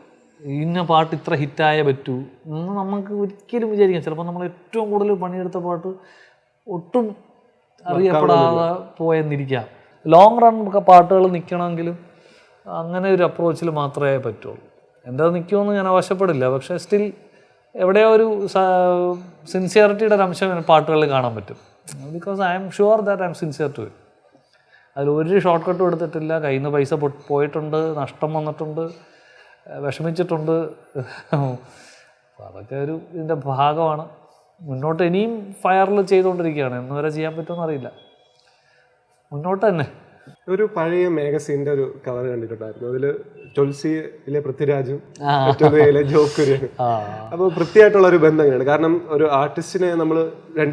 ഇന്ന പാട്ട് ഇത്ര ഹിറ്റായേ പറ്റൂ എന്ന് നമുക്ക് ഒരിക്കലും വിചാരിക്കാം. ചിലപ്പോൾ നമ്മൾ ഏറ്റവും കൂടുതൽ പണിയെടുത്ത പാട്ട് ഒട്ടും അറിയപ്പെടാതെ പോയെന്നിരിക്കാം. ലോങ് റൺ പാട്ടുകൾ നിൽക്കണമെങ്കിലും അങ്ങനെ ഒരു അപ്രോച്ചിൽ മാത്രമേ പറ്റുള്ളൂ. എൻ്റെ അത് നിൽക്കുമെന്ന് ഞാൻ ആവശ്യപ്പെടില്ല, പക്ഷേ സ്റ്റിൽ എവിടെയോ ഒരു സിൻസിയറിറ്റിയുടെ ഒരു അംശം പാട്ടുകളിൽ കാണാൻ പറ്റും. Because I am sure that I am sincere to it. അതിലൊരു ഷോർട്ട് കട്ടും എടുത്തിട്ടില്ല. കയ്യിൽ നിന്ന് പൈസ പോയിട്ടുണ്ട്, നഷ്ടം വന്നിട്ടുണ്ട്, വിഷമിച്ചിട്ടുണ്ട്. അതൊക്കെ ഇതിൻ്റെ ഭാഗമാണ്. മുന്നോട്ട് ഇനിയും ഫയറിൽ ചെയ്തുകൊണ്ടിരിക്കുകയാണ്. എന്ന് വരെ ചെയ്യാൻ പറ്റുമെന്ന് അറിയില്ല. മുന്നോട്ട് തന്നെ. ഒരു പഴയ മാഗസീൻ്റെ ഒരു കവർ കണ്ടിട്ടുണ്ടായിരുന്നു. അതിൽ ടൊൽസിയിലെ പൃഥ്വിരാജും മറ്റൊരുയിലെ ജോബ് കുര്യനും. അപ്പോൾ വൃത്തിയായിട്ടുള്ള ഒരു ബന്ധം എങ്ങനെയാണ്? കാരണം ഒരു ആർട്ടിസ്റ്റിനെ നമ്മൾ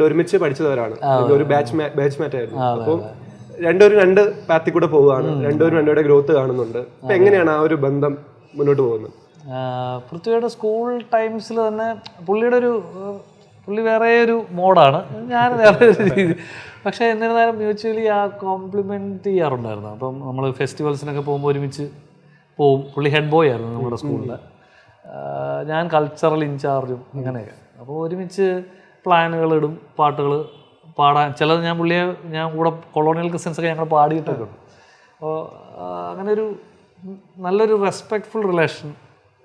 ഒരുമിച്ച് പഠിച്ചവരാണ്, ഒരു ബാച്ച് മാറ്റ് ആയിരുന്നു. അപ്പം രണ്ടുപേരും രണ്ട് പാത്തിൽ കൂടെ പോവുകയാണ്, രണ്ടുപേരുടെ ഗ്രോത്ത് കാണുന്നുണ്ട്. അപ്പം എങ്ങനെയാണ് ആ ഒരു ബന്ധം മുന്നോട്ട് പോകുന്നത്? പൃഥ്വിയുടെ സ്കൂൾ ടൈംസിൽ തന്നെ പുള്ളി വേറെ ഒരു മോഡാണ്, ഞാൻ വേറെ ഒരു രീതി. പക്ഷേ എന്നിരുന്നാലും മ്യൂച്വലി ആ കോംപ്ലിമെൻറ്റ് ചെയ്യാറുണ്ടായിരുന്നു. അപ്പം നമ്മൾ ഫെസ്റ്റിവൽസിനൊക്കെ പോകുമ്പോൾ ഒരുമിച്ച് പോവും. പുള്ളി ഹെഡ് ബോയ് ആയിരുന്നു നമ്മുടെ സ്കൂളിൽ, ഞാൻ കൾച്ചറൽ ഇൻചാർജും അങ്ങനെയൊക്കെ. അപ്പോൾ ഒരുമിച്ച് പ്ലാനുകളിടും, പാട്ടുകൾ പാടാൻ. ചിലത് ഞാൻ കൂടെ കൊളോണിയൽ ക്രിസ്ത്യൻസൊക്കെ ഞങ്ങൾ പാടിയിട്ടൊക്കെ ഉണ്ട്. അപ്പോൾ അങ്ങനെ ഒരു നല്ലൊരു റെസ്പെക്റ്റ്ഫുൾ റിലേഷൻ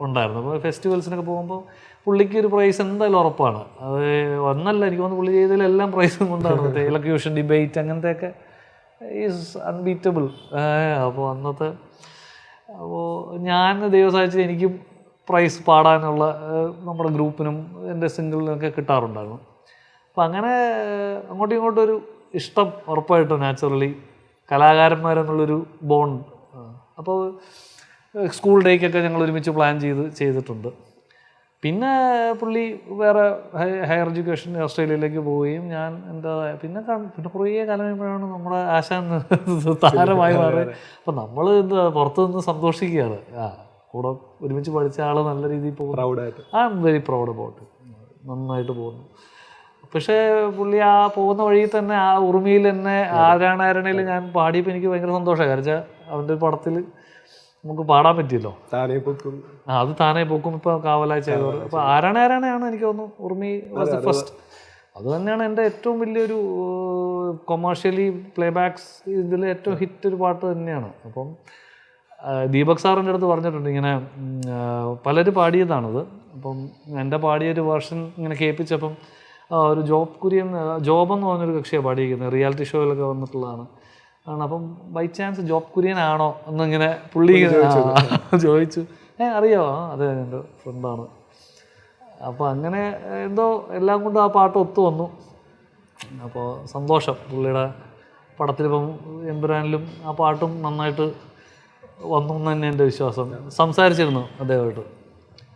ഉണ്ടായിരുന്നു. അപ്പോൾ ഫെസ്റ്റിവൽസിനൊക്കെ പോകുമ്പോൾ പുള്ളിക്ക് ഒരു പ്രൈസ് എന്തായാലും ഉറപ്പാണ്. അത് ഒന്നല്ല, എനിക്ക് തോന്നുന്നു പുള്ളി ചെയ്തതിലെല്ലാം പ്രൈസും കൊണ്ടാണ്. മറ്റേ എലക്യൂഷൻ, ഡിബേറ്റ്, അങ്ങനത്തെയൊക്കെ ഈസ് അൺബീറ്റബിൾ. അപ്പോൾ ഞാൻ ദൈവം സഹായിച്ച് എനിക്കും പ്രൈസ് പാടാനുള്ള നമ്മുടെ ഗ്രൂപ്പിനും എൻ്റെ സിംഗിളിനൊക്കെ കിട്ടാറുണ്ടായിരുന്നു. അപ്പോൾ അങ്ങനെ അങ്ങോട്ടും ഇങ്ങോട്ടും ഒരു ഇഷ്ടം ഉറപ്പായിട്ടും നാച്ചുറലി കലാകാരന്മാരെന്നുള്ളൊരു ബോണ്ട്. അപ്പോൾ സ്കൂൾ ഡേക്കൊക്കെ ഞങ്ങൾ ഒരുമിച്ച് പ്ലാൻ ചെയ്തിട്ടുണ്ട്. പിന്നെ പുള്ളി വേറെ ഹയർ എഡ്യൂക്കേഷൻ ഓസ്ട്രേലിയയിലേക്ക് പോവുകയും ഞാൻ പിന്നെ കുറേ കാലം കഴിയുമ്പോഴാണ് നമ്മുടെ ആശാൻ താരമായി മാറുക. അപ്പം നമ്മൾ പുറത്തു നിന്ന് സന്തോഷിക്കുകയാണ്. കൂടെ ഒരുമിച്ച് പഠിച്ച ആൾ നല്ല രീതിയിൽ പോകും. I am very proud about it. നന്നായിട്ട് പോകുന്നു. പക്ഷേ പുള്ളി ആ പോകുന്ന വഴിയിൽ തന്നെ ആ ഉറുമിയിൽ തന്നെ ആരാണയിൽ ഞാൻ പാടിയപ്പോൾ എനിക്ക് ഭയങ്കര സന്തോഷമായി. കാരണം വെച്ചാൽ അവൻ്റെ പടത്തിൽ നമുക്ക് പാടാൻ പറ്റിയല്ലോ. അത് താനേ പോക്കും. ഇപ്പോൾ കാവലായി ചെയ്തവർ. അപ്പോൾ ആരാണ് എനിക്ക് തോന്നുന്നു ഉറുമി വാസ് ദ ഫസ്റ്റ്. അത് തന്നെയാണ് എൻ്റെ ഏറ്റവും വലിയൊരു കൊമേഴ്ഷ്യലി പ്ലേ ബാക്സ് ഇതിൽ ഏറ്റവും ഹിറ്റ് ഒരു പാട്ട് തന്നെയാണ്. അപ്പം ദീപക് സാറിൻ്റെ അടുത്ത് പറഞ്ഞിട്ടുണ്ട് ഇങ്ങനെ പലരും പാടിയതാണത്. അപ്പം എൻ്റെ പാടിയൊരു വേർഷൻ ഇങ്ങനെ കേൾപ്പിച്ചപ്പം ഒരു ജോബ് കുര്യൻ ജോബെന്ന് പറഞ്ഞൊരു കക്ഷിയാണ് പാടിയിരിക്കുന്നത്, റിയാലിറ്റി ഷോയിലൊക്കെ വന്നിട്ടുള്ളതാണ്. അപ്പം ബൈ ചാൻസ് ജോബ് കുര്യൻ ആണോ എന്നിങ്ങനെ പുള്ളി ചോദിച്ചു. അറിയാമോ? അതെ, എൻ്റെ ഫ്രണ്ടാണ്. അപ്പോൾ അങ്ങനെ എന്തോ എല്ലാം കൊണ്ടും ആ പാട്ട് ഒത്തു വന്നു. അപ്പോൾ സന്തോഷം. പുള്ളിയുടെ പടത്തിലിപ്പം എമ്പുരാനിലും ആ പാട്ടും നന്നായിട്ട് വന്നു എന്ന് തന്നെ എൻ്റെ വിശ്വാസം. സംസാരിച്ചിരുന്നു അദ്ദേഹമായിട്ട്.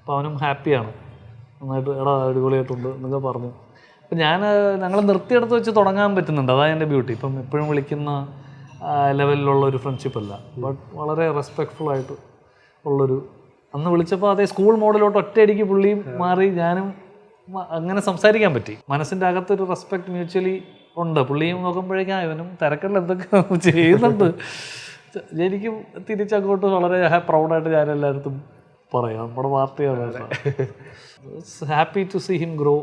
അപ്പോൾ അവനും ഹാപ്പിയാണ്, നന്നായിട്ട് എടാ അടിപൊളിയായിട്ടുണ്ട് എന്നൊക്കെ പറഞ്ഞു. അപ്പം ഞങ്ങൾ നിർത്തിയെടുത്ത് വെച്ച് തുടങ്ങാൻ പറ്റുന്നുണ്ട്, അതാണ് എൻ്റെ ബ്യൂട്ടി. ഇപ്പം എപ്പോഴും വിളിക്കുന്ന ലെവലിലുള്ള ഒരു ഫ്രണ്ട്ഷിപ്പല്ല, ബട്ട് വളരെ റെസ്പെക്റ്റ്ഫുള്ളായിട്ട് ഉള്ളൊരു. അന്ന് വിളിച്ചപ്പോൾ അതേ സ്കൂൾ മോഡിലോട്ട് ഒറ്റയടിക്ക് പുള്ളിയും മാറി, ഞാനും അങ്ങനെ സംസാരിക്കാൻ പറ്റി. മനസ്സിൻ്റെ അകത്തൊരു റെസ്പെക്റ്റ് മ്യൂച്വലി ഉണ്ട്. പുള്ളിയും നോക്കുമ്പോഴേക്കും ഇവനും തിരക്കുള്ള എന്തൊക്കെ ചെയ്യുന്നുണ്ട്. എനിക്കും തിരിച്ചങ്ങോട്ട് വളരെ പ്രൗഡായിട്ട് ഞാൻ എല്ലായിടത്തും പറയാം, നമ്മുടെ പാർട്ടിയാണ്. Happy to see him grow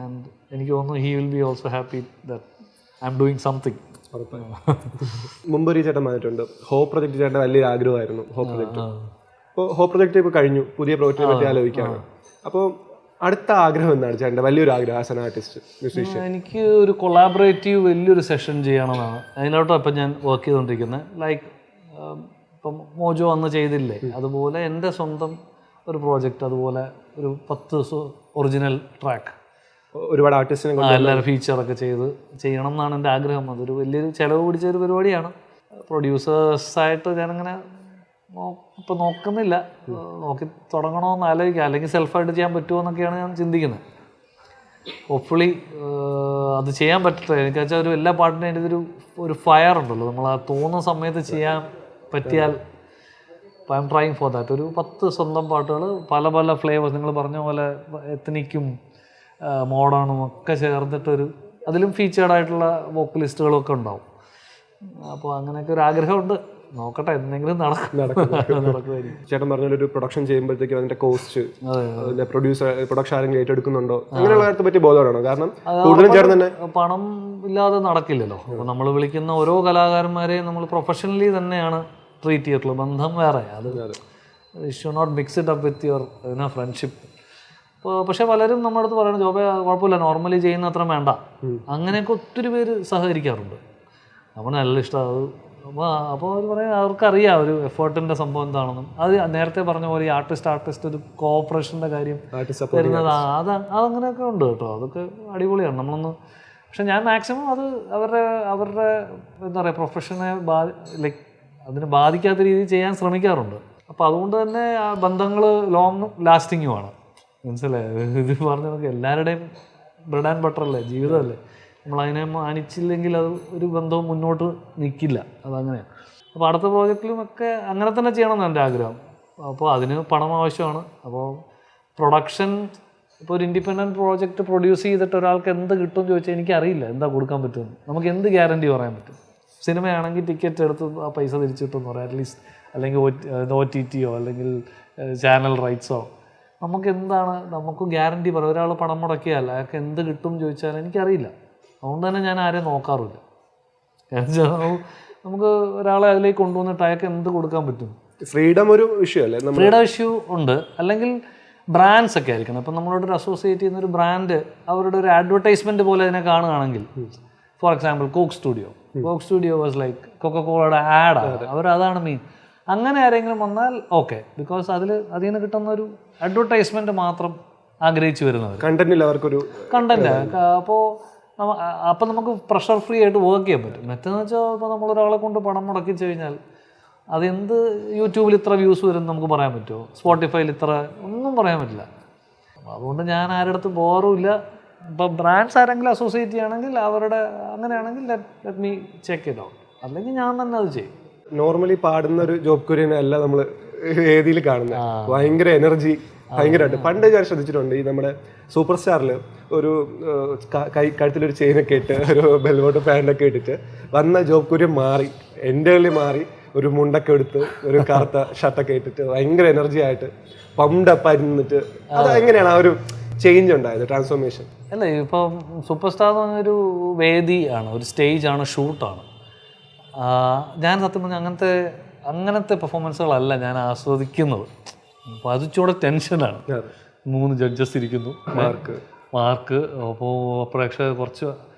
and എനിക്ക് തോന്നുന്നു he will be also happy that I am doing something. മുമ്പ് ഒരു ചേട്ടൻ വന്നിട്ടുണ്ട്, ഹോപ്പ് പ്രൊജക്ട് ചേട്ടൻ വലിയൊരു ആഗ്രഹമായിരുന്നു. ഹോപ്പ് പ്രൊജക്ട് ഇപ്പോൾ ഹോപ്പ് പ്രൊജക്ട് ഇപ്പോൾ കഴിഞ്ഞു, പുതിയ പ്രോജക്റ്റിനെ പറ്റി ആലോചിക്കുകയാണ്. അപ്പോൾ അടുത്ത ആഗ്രഹം എന്താണ് ചേട്ടൻ്റെ വലിയൊരു ആഗ്രഹം ആസ് എൻ ആർട്ടിസ്റ്റ് മ്യൂസീഷ്യൻ? എനിക്ക് ഒരു കൊളാബറേറ്റീവ് വലിയൊരു സെഷൻ ചെയ്യണമെന്നാണ്. അതിലോട്ടാണ് ഇപ്പം ഞാൻ വർക്ക് ചെയ്തുകൊണ്ടിരിക്കുന്നത്. ലൈക്ക് ഇപ്പം മോജോ അന്ന് ചെയ്തില്ലേ, അതുപോലെ എൻ്റെ സ്വന്തം ഒരു പ്രോജക്റ്റ്, അതുപോലെ ഒരു 10 ഒറിജിനൽ ട്രാക്ക് ഒരുപാട് ആർട്ടിസ്റ്റിനെ എല്ലാവരും ഫീച്ചറൊക്കെ ചെയ്യണം എന്നാണ് എൻ്റെ ആഗ്രഹം. അതൊരു വലിയൊരു ചിലവ് പിടിച്ചൊരു പരിപാടിയാണ്. പ്രൊഡ്യൂസേഴ്സായിട്ട് ഞാനങ്ങനെ ഇപ്പം നോക്കുന്നില്ല, നോക്കി തുടങ്ങണമെന്ന് ആലോചിക്കുക, അല്ലെങ്കിൽ സെൽഫായിട്ട് ചെയ്യാൻ പറ്റുമോ എന്നൊക്കെയാണ് ഞാൻ ചിന്തിക്കുന്നത്. ഹോപ്പ്ഫുള്ളി അത് ചെയ്യാൻ പറ്റട്ടെ. എനിക്ക് വെച്ചാൽ എല്ലാ പാട്ടിനും അതിൻ്റെ ഒരു ഫയർ ഉണ്ടല്ലോ, നമ്മൾ ആ തോന്നുന്ന സമയത്ത് ചെയ്യാൻ പറ്റിയാൽ I am trying for that. ഒരു 10 സ്വന്തം പാട്ടുകൾ, പല പല ഫ്ലേവേഴ്സ്, നിങ്ങൾ പറഞ്ഞ പോലെ എത്നിക്കും മോഡേണും ഒക്കെ ചേർന്നിട്ടൊരു, അതിലും ഫീച്ചേർഡായിട്ടുള്ള വോക്കലിസ്റ്റുകളൊക്കെ ഉണ്ടാവും. അപ്പോൾ അങ്ങനെയൊക്കെ ഒരു ആഗ്രഹമുണ്ട്. നോക്കട്ടെ, എന്തെങ്കിലും നടക്കുമായിരിക്കും. ചേട്ടൻ പറഞ്ഞൊരു പ്രൊഡക്ഷൻ ചെയ്യുമ്പോഴത്തേക്കും അതിന്റെ കോസ്റ്റ്, പ്രൊഡക്ഷൻ ആരെങ്കിലും ഏറ്റെടുക്കുന്നുണ്ടോ, അങ്ങനെയുള്ള കാര്യത്തെ പറ്റി ബോധമാണോ? കാരണം കൂടുതലും ചേട്ടൻ തന്നെ പണം ഇല്ലാതെ നടക്കില്ലല്ലോ. അപ്പോൾ നമ്മൾ വിളിക്കുന്ന ഓരോ കലാകാരന്മാരെയും നമ്മൾ പ്രൊഫഷണലി തന്നെയാണ് ട്രീറ്റ് ചെയ്തിട്ടുള്ളത്. ബന്ധം വേറെ, അത് should not mix it up with your friendship. പക്ഷെ പലരും നമ്മുടെ അടുത്ത് പറയണം, ജോബേ കുഴപ്പമില്ല, നോർമലി ചെയ്യുന്ന അത്ര വേണ്ട, അങ്ങനെയൊക്കെ ഒത്തിരി പേര് സഹകരിക്കാറുണ്ട്. നമ്മൾ നല്ല ഇഷ്ടമാണ്. അപ്പോൾ അവർ പറയും അവർക്കറിയാം ഒരു എഫേർട്ടിൻ്റെ സംഭവം എന്താണെന്നും. അത് നേരത്തെ പറഞ്ഞ പോലെ ഈ ആർട്ടിസ്റ്റ് ഒരു കോഓപ്പറേഷൻ്റെ കാര്യം വരുന്നത്, അതങ്ങനെയൊക്കെ ഉണ്ട് കേട്ടോ. അതൊക്കെ അടിപൊളിയാണ്. പക്ഷെ ഞാൻ മാക്സിമം അത് അവരുടെ എന്താ പറയുക പ്രൊഫഷനെ ലൈക്ക് അതിനെ ബാധിക്കാത്ത രീതിയിൽ ചെയ്യാൻ ശ്രമിക്കാറുണ്ട്. അപ്പോൾ അതുകൊണ്ട് തന്നെ ആ ബന്ധങ്ങൾ ലോങ് ലാസ്റ്റിങ്ങുമാണ്. മനസ്സിലായി? ഇത് പറഞ്ഞ നമുക്ക് എല്ലാവരുടെയും ബ്രെഡ് ആൻഡ് ബട്ടർ അല്ലേ, ജീവിതമല്ലേ. നമ്മളതിനെ മാനിച്ചില്ലെങ്കിൽ അത് ഒരു ബന്ധവും മുന്നോട്ട് നിൽക്കില്ല. അതങ്ങനെയാണ്. അപ്പോൾ അടുത്ത പ്രോജക്റ്റിലും ഒക്കെ അങ്ങനെ തന്നെ ചെയ്യണമെന്നാണ് എൻ്റെ ആഗ്രഹം. അപ്പോൾ അതിന് പണം ആവശ്യമാണ്. അപ്പോൾ പ്രൊഡക്ഷൻ, ഇപ്പോൾ ഒരു ഇൻഡിപെൻഡൻറ്റ് പ്രോജക്റ്റ് പ്രൊഡ്യൂസ് ചെയ്തിട്ട് ഒരാൾക്ക് എന്ത് കിട്ടുമെന്ന് ചോദിച്ചാൽ എനിക്കറിയില്ല എന്താ കൊടുക്കാൻ പറ്റുമെന്ന്. നമുക്ക് എന്ത് ഗ്യാരണ്ടി പറയാൻ പറ്റും? സിനിമയാണെങ്കിൽ ടിക്കറ്റ് എടുത്ത് ആ പൈസ തിരിച്ചു കിട്ടുമെന്ന് പറയാം അറ്റ്ലീസ്റ്റ്, അല്ലെങ്കിൽ OTTയോ അല്ലെങ്കിൽ ചാനൽ റൈറ്റ്സോ. നമുക്ക് ഗ്യാരണ്ടി പറയാം. ഒരാൾ പണം മുടക്കിയാൽ അയാൾക്ക് എന്ത് കിട്ടും ചോദിച്ചാൽ എനിക്കറിയില്ല. അതുകൊണ്ട് തന്നെ ഞാൻ ആരെയും നോക്കാറില്ല. നമുക്ക് ഒരാളെ അതിലേക്ക് കൊണ്ടുവന്നിട്ട് അയാൾക്ക് എന്ത് കൊടുക്കാൻ പറ്റും? ഫ്രീഡം ഒരു ഇഷ്യൂ അല്ലേ? ഫ്രീഡം ഇഷ്യൂ ഉണ്ട്. അല്ലെങ്കിൽ ബ്രാൻഡ്സ് ഒക്കെ ആയിരിക്കണം. ഇപ്പം നമ്മളോടൊരു അസോസിയേറ്റ് ചെയ്യുന്നൊരു ബ്രാൻഡ് അവരുടെ ഒരു അഡ്വർടൈസ്മെൻറ്റ് പോലെ അതിനെ കാണുകയാണെങ്കിൽ, for example Coke Studio was like കൊക്കക്കോളയുടെ ആഡാണ്, അവരതാണ് മെയിൻ. അങ്ങനെ ആരെങ്കിലും വന്നാൽ ഓക്കെ, ബിക്കോസ് അതിൽ നിന്ന് കിട്ടുന്ന ഒരു അഡ്വർടൈസ്മെൻറ്റ് മാത്രം ആഗ്രഹിച്ചു വരുന്നവർ, കണ്ടന്റിൽ അവർക്കൊരു കണ്ടന്റ്. അപ്പോൾ നമുക്ക് പ്രഷർ ഫ്രീ ആയിട്ട് വർക്ക് ചെയ്യാൻ പറ്റും. മറ്റേന്ന് വെച്ചാൽ ഇപ്പോൾ നമ്മളൊരാളെ കൊണ്ട് പണം മുടക്കിച്ചു കഴിഞ്ഞാൽ അതെന്ത് യൂട്യൂബിൽ ഇത്ര വ്യൂസ് വരും നമുക്ക് പറയാൻ പറ്റുമോ? സ്പോട്ടിഫൈയിൽ ഇത്ര ഒന്നും പറയാൻ പറ്റില്ല. അതുകൊണ്ട് ഞാൻ ആരുടെ അടുത്ത് ബോറുമില്ല. ഇപ്പോൾ ബ്രാൻഡ്സ് ആരെങ്കിലും അസോസിയേറ്റ് ചെയ്യുകയാണെങ്കിൽ അവരുടെ അങ്ങനെയാണെങ്കിൽ let me check it out, അല്ലെങ്കിൽ ഞാൻ തന്നെ അത് ചെയ്യും. നോർമലി പാടുന്ന ഒരു ജോബ് കുര്യനെ അല്ല നമ്മൾ വേദിയിൽ കാണുന്നത്. ഭയങ്കര എനർജി, ഭയങ്കരമായിട്ട്. പണ്ട് ഞാൻ ശ്രദ്ധിച്ചിട്ടുണ്ട്, ഈ നമ്മുടെ സൂപ്പർ സ്റ്റാറിൽ ഒരു കഴുത്തിലൊരു ചെയിനൊക്കെ ഇട്ട് ഒരു ബെൽബോട്ട് പാൻറ്റൊക്കെ ഇട്ടിട്ട് വന്ന ജോബ് കുര്യൻ മാറി, എൻ്റെ മാറി ഒരു മുണ്ടൊക്കെ എടുത്ത് ഒരു കറുത്ത ഷർട്ടൊക്കെ ഇട്ടിട്ട് ഭയങ്കര എനർജി ആയിട്ട് പമ്പ് അപ്പായി നിന്നിട്ട്. അത് എങ്ങനെയാണ് ആ ഒരു ചേഞ്ച് ഉണ്ടായത്, ട്രാൻസ്ഫോർമേഷൻ? അല്ല, ഇപ്പം സൂപ്പർ സ്റ്റാർ എന്ന് പറഞ്ഞൊരു വേദിയാണ്, ഒരു സ്റ്റേജാണ്, ഷൂട്ടാണ്. ഞാൻ സത്യം പറഞ്ഞാൽ അങ്ങനത്തെ പെർഫോമൻസുകളല്ല ഞാൻ ആസ്വദിക്കുന്നത്. അപ്പോൾ അത് ഇച്ചിരി ടെൻഷനാണ്. 3 ജഡ്ജസ് ഇരിക്കുന്നു, മാർക്ക്. അപ്പോൾ പ്രേക്ഷകർ കുറച്ച്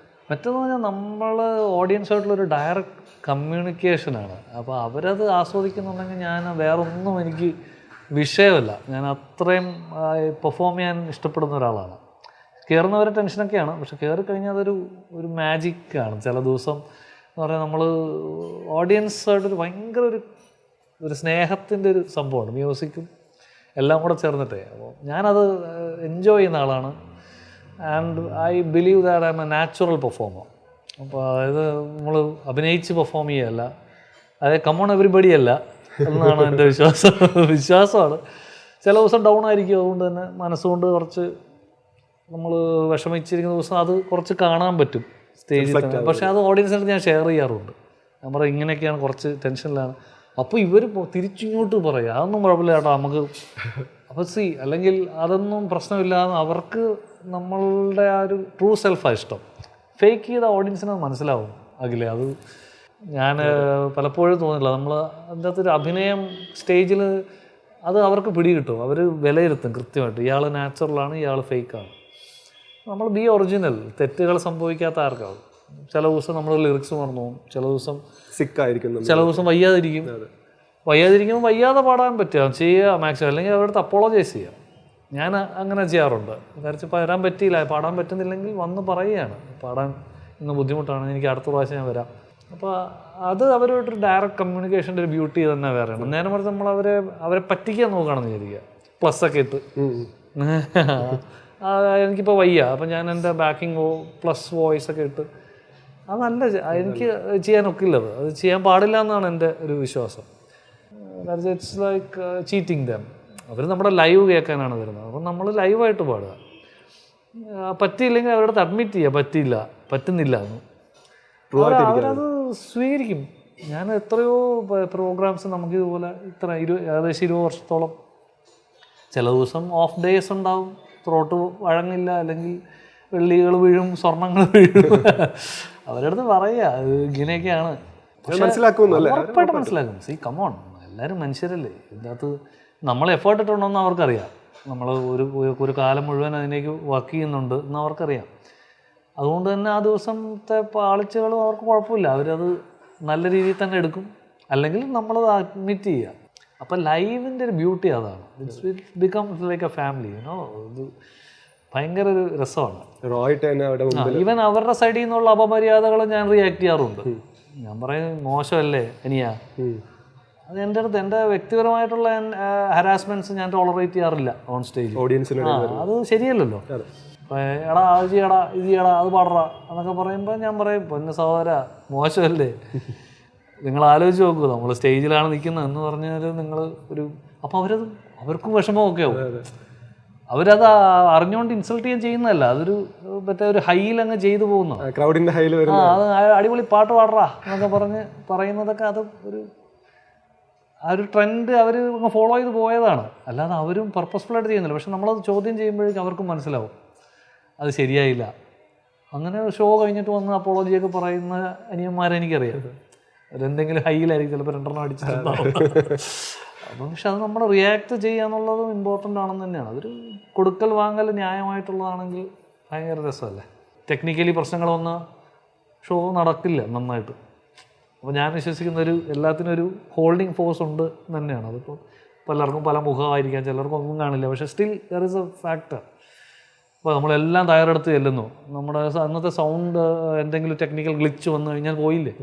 മറ്റേന്ന് പറഞ്ഞാൽ നമ്മൾ ഓഡിയൻസായിട്ടുള്ളൊരു ഡയറക്റ്റ് കമ്മ്യൂണിക്കേഷനാണ്. അപ്പോൾ അവരത് ആസ്വദിക്കുന്നുണ്ടെങ്കിൽ ഞാൻ വേറൊന്നും എനിക്ക് വിഷയമല്ല. ഞാൻ അത്രയും പെർഫോം ചെയ്യാൻ ഇഷ്ടപ്പെടുന്ന ഒരാളാണ്. കയറുന്നവരെ ടെൻഷനൊക്കെയാണ്, പക്ഷെ കയറി കഴിഞ്ഞാൽ ഒരു മാജിക്കാണ്. ചില ദിവസം എന്ന് പറഞ്ഞാൽ നമ്മൾ ഓഡിയൻസായിട്ടൊരു ഭയങ്കര ഒരു സ്നേഹത്തിൻ്റെ ഒരു സംഭവമാണ്, മ്യൂസിക്കും എല്ലാം കൂടെ ചേർന്നിട്ടേ. അപ്പോൾ ഞാനത് എൻജോയ് ചെയ്യുന്ന ആളാണ്. And I believe that I M A natural performer. അപ്പോൾ അതായത് നമ്മൾ അഭിനയിച്ച് പെർഫോം ചെയ്യുകയല്ല, അതായത് കമോൺ എവരിബഡി അല്ല എന്നാണ് എൻ്റെ വിശ്വാസമാണ്. ചില ദിവസം ഡൗൺ ആയിരിക്കും, അതുകൊണ്ട് തന്നെ മനസ്സുകൊണ്ട് കുറച്ച് നമ്മൾ വിഷമിച്ചിരിക്കുന്ന ദിവസം അത് കുറച്ച് കാണാൻ പറ്റും സ്റ്റേജിൽ തന്നെ. പക്ഷേ അത് ഓഡിയൻസിനടുത്ത് ഞാൻ ഷെയർ ചെയ്യാറുണ്ട്. ഞാൻ പറയും ഇങ്ങനെയൊക്കെയാണ്, കുറച്ച് ടെൻഷനിലാണ്. അപ്പോൾ ഇവർ തിരിച്ചിങ്ങോട്ട് പറയും അതൊന്നും കുഴപ്പമില്ല ചേട്ടാ നമുക്ക്. അപ്പോൾ അല്ലെങ്കിൽ അതൊന്നും പ്രശ്നമില്ലാതെ അവർക്ക് നമ്മളുടെ ആ ഒരു ട്രൂ സെൽഫാണ് ഇഷ്ടം. ഫേക്ക് ചെയ്ത ഓഡിയൻസിന് മനസ്സിലാവും അഖിലേ. അത് ഞാൻ പലപ്പോഴും തോന്നില്ല, നമ്മൾ അതിൻ്റെ അകത്തൊരു അഭിനയം സ്റ്റേജിൽ അത് അവർക്ക് പിടികിട്ടും. അവർ വിലയിരുത്തും കൃത്യമായിട്ട്, ഇയാൾ നാച്ചുറലാണ്, ഇയാൾ ഫേക്കാണ്. നമ്മൾ ബി ഒറിജിനൽ, തെറ്റുകൾ സംഭവിക്കാത്ത ആർക്കാവും. ചില ദിവസം നമ്മൾ ലിറിക്സ് മറന്നു പോകും, ചില ദിവസം സിക്കായിരിക്കും, ചില ദിവസം വയ്യാതിരിക്കുമ്പോൾ വയ്യാതെ പാടാൻ പറ്റുക ചെയ്യുക മാക്സിമം, അല്ലെങ്കിൽ അവരുടെ അപ്പോളജൈസ് ചെയ്യുക. ഞാൻ അങ്ങനെ ചെയ്യാറുണ്ട്. കാരണം വരാൻ പറ്റിയില്ല, പാടാൻ പറ്റുന്നില്ലെങ്കിൽ വന്ന് പറയുകയാണ്, പാടാൻ ഇന്ന് ബുദ്ധിമുട്ടാണ്, എനിക്ക് അടുത്ത പ്രാവശ്യം ഞാൻ വരാം. അപ്പോൾ അത് അവരുമായിട്ടൊരു ഡയറക്റ്റ് കമ്മ്യൂണിക്കേഷൻ്റെ ഒരു ബ്യൂട്ടി തന്നെ വേറെയാണ്. നേരെ മറിച്ച് നമ്മൾ അവരെ പറ്റിക്കാൻ നോക്കുകയാണെന്ന് വിചാരിക്കുക, പ്ലസ്സൊക്കെ ഇട്ട് എനിക്കിപ്പോൾ വയ്യ, അപ്പം ഞാൻ എൻ്റെ ബാക്കിംഗ് പ്ലസ് വോയിസൊക്കെ ഇട്ട് അതല്ല, എനിക്ക് ചെയ്യാനൊക്കില്ലത്, അത് ചെയ്യാൻ പാടില്ല എന്നാണ് എൻ്റെ ഒരു വിശ്വാസം. It's like cheating them. അവർ നമ്മുടെ ലൈവ് കേൾക്കാനാണ് വരുന്നത്, അപ്പം നമ്മൾ ലൈവായിട്ട് പാടുക. പറ്റിയില്ലെങ്കിൽ അവരുടെ അഡ്മിറ്റ് ചെയ്യുക, പറ്റുന്നില്ല എന്ന്. അവരത് സ്വീകരിക്കും. ഞാൻ എത്രയോ പ്രോഗ്രാംസ് നമുക്കിതുപോലെ ഏകദേശം 20 വർഷത്തോളം, ചില ദിവസം ഓഫ് ഡേയ്സ് ഉണ്ടാവും, ത്രോട്ട് വഴങ്ങില്ല, അല്ലെങ്കിൽ വെള്ളികൾ വീഴും, സ്വർണ്ണങ്ങൾ വീഴും. അവരുടെ അടുത്ത് പറയുക ഇങ്ങനെയൊക്കെയാണ്, ഉറപ്പായിട്ട് മനസ്സിലാക്കും. കമോൺ, എല്ലാവരും മനുഷ്യരല്ലേ, ഇതിനകത്ത് നമ്മൾ എഫേർട്ട് ഇട്ടുണ്ടോയെന്ന് അവർക്കറിയാം. നമ്മൾ ഒരു കാലം മുഴുവൻ അതിലേക്ക് വർക്ക് ചെയ്യുന്നുണ്ട് എന്ന് അവർക്കറിയാം. അതുകൊണ്ട് തന്നെ ആ ദിവസത്തെ പാളിച്ചകളും അവർക്ക് കുഴപ്പമില്ല, അവരത് നല്ല രീതിയിൽ തന്നെ എടുക്കും, അല്ലെങ്കിൽ നമ്മളത് അഡ്മിറ്റ് ചെയ്യുക. അപ്പം ലൈവിൻ്റെ ഒരു ബ്യൂട്ടി അതാണ്. It becomes like A family, ഇത് ഭയങ്കര ഒരു രസമാണ്. ഈവൻ അവരുടെ സൈഡിൽ നിന്നുള്ള അപമര്യാദകൾ ഞാൻ റിയാക്ട് ചെയ്യാറുണ്ട്. ഞാൻ പറയും മോശമല്ലേ അനിയാ, അത് എൻ്റെ അടുത്ത് എൻ്റെ വ്യക്തിപരമായിട്ടുള്ള ഹരാസ്മെൻറ്റ്സ് ഞാൻ ടോളറേറ്റ് ചെയ്യാറില്ല ഓൺ സ്റ്റേജ്. അത് ശരിയല്ലല്ലോ. എടാ അത് ചെയ്യടാ, ഇത് ചെയ്യടാ, അത് പാടറാ എന്നൊക്കെ പറയുമ്പോൾ ഞാൻ പറയും പൊന്ന സഹോദര മോശമല്ലേ, നിങ്ങൾ ആലോചിച്ച് നോക്കൂ, നമ്മൾ സ്റ്റേജിലാണ് നിൽക്കുന്നത് എന്ന് പറഞ്ഞാൽ നിങ്ങൾ അപ്പോൾ അവർക്കും വിഷമമൊക്കെ ആവും. അവരത് അറിഞ്ഞുകൊണ്ട് ഇൻസൾട്ട് ചെയ്യാൻ ചെയ്യുന്നതല്ല, അതൊരു മറ്റേ ഒരു ഹൈയിൽ അങ്ങ് ചെയ്തു പോകുന്നു. ക്രൗഡിൻ്റെ ഹൈയിൽ അത് അടിപൊളി പാട്ട് പാടറാ എന്നൊക്കെ പറയുന്നതൊക്കെ അത് ആ ഒരു ട്രെൻഡ് അവർ ഫോളോ ചെയ്ത് പോയതാണ്, അല്ലാതെ അവരും പർപ്പസ്ഫുള്ളായിട്ട് ചെയ്യുന്നില്ല. പക്ഷെ നമ്മളത് ചോദ്യം ചെയ്യുമ്പോഴേക്കും അവർക്കും മനസ്സിലാവും അത് ശരിയായില്ല. അങ്ങനെ ഷോ കഴിഞ്ഞിട്ട് വന്ന് അപ്പോളജിയൊക്കെ പറയുന്ന അനിയന്മാരെ എനിക്കറിയാം. അവരെന്തെങ്കിലും ഹൈയിലായിരിക്കും, ചിലപ്പോൾ 2 അടിച്ചിട്ടുണ്ടാവും. അപ്പം പക്ഷെ അത് നമ്മൾ റിയാക്ട് ചെയ്യുക എന്നുള്ളതും ഇമ്പോർട്ടൻ്റ് ആണെന്ന് തന്നെയാണ്. അതൊരു കൊടുക്കൽ വാങ്ങൽ ന്യായമായിട്ടുള്ളതാണെങ്കിൽ ഭയങ്കര രസമല്ലേ. ടെക്നിക്കലി പ്രശ്നങ്ങൾ വന്നാൽ ഷോ നടക്കില്ല നന്നായിട്ട്. അപ്പോൾ ഞാൻ വിശ്വസിക്കുന്ന എല്ലാത്തിനും ഒരു ഹോൾഡിങ് ഫോഴ്സ് ഉണ്ട് തന്നെയാണ്. അതിപ്പോൾ പലർക്കും പല മുഖമായിരിക്കാം, ചിലർക്കും ഒന്നും കാണില്ല, പക്ഷേ still there is A factor. അപ്പോൾ നമ്മളെല്ലാം തയ്യാറെടുത്ത് ചെല്ലുന്നു, നമ്മുടെ അന്നത്തെ സൗണ്ട് എന്തെങ്കിലും ടെക്നിക്കൽ ഗ്ലിച്ച് വന്നു കഴിഞ്ഞാൽ പോയില്ലേ.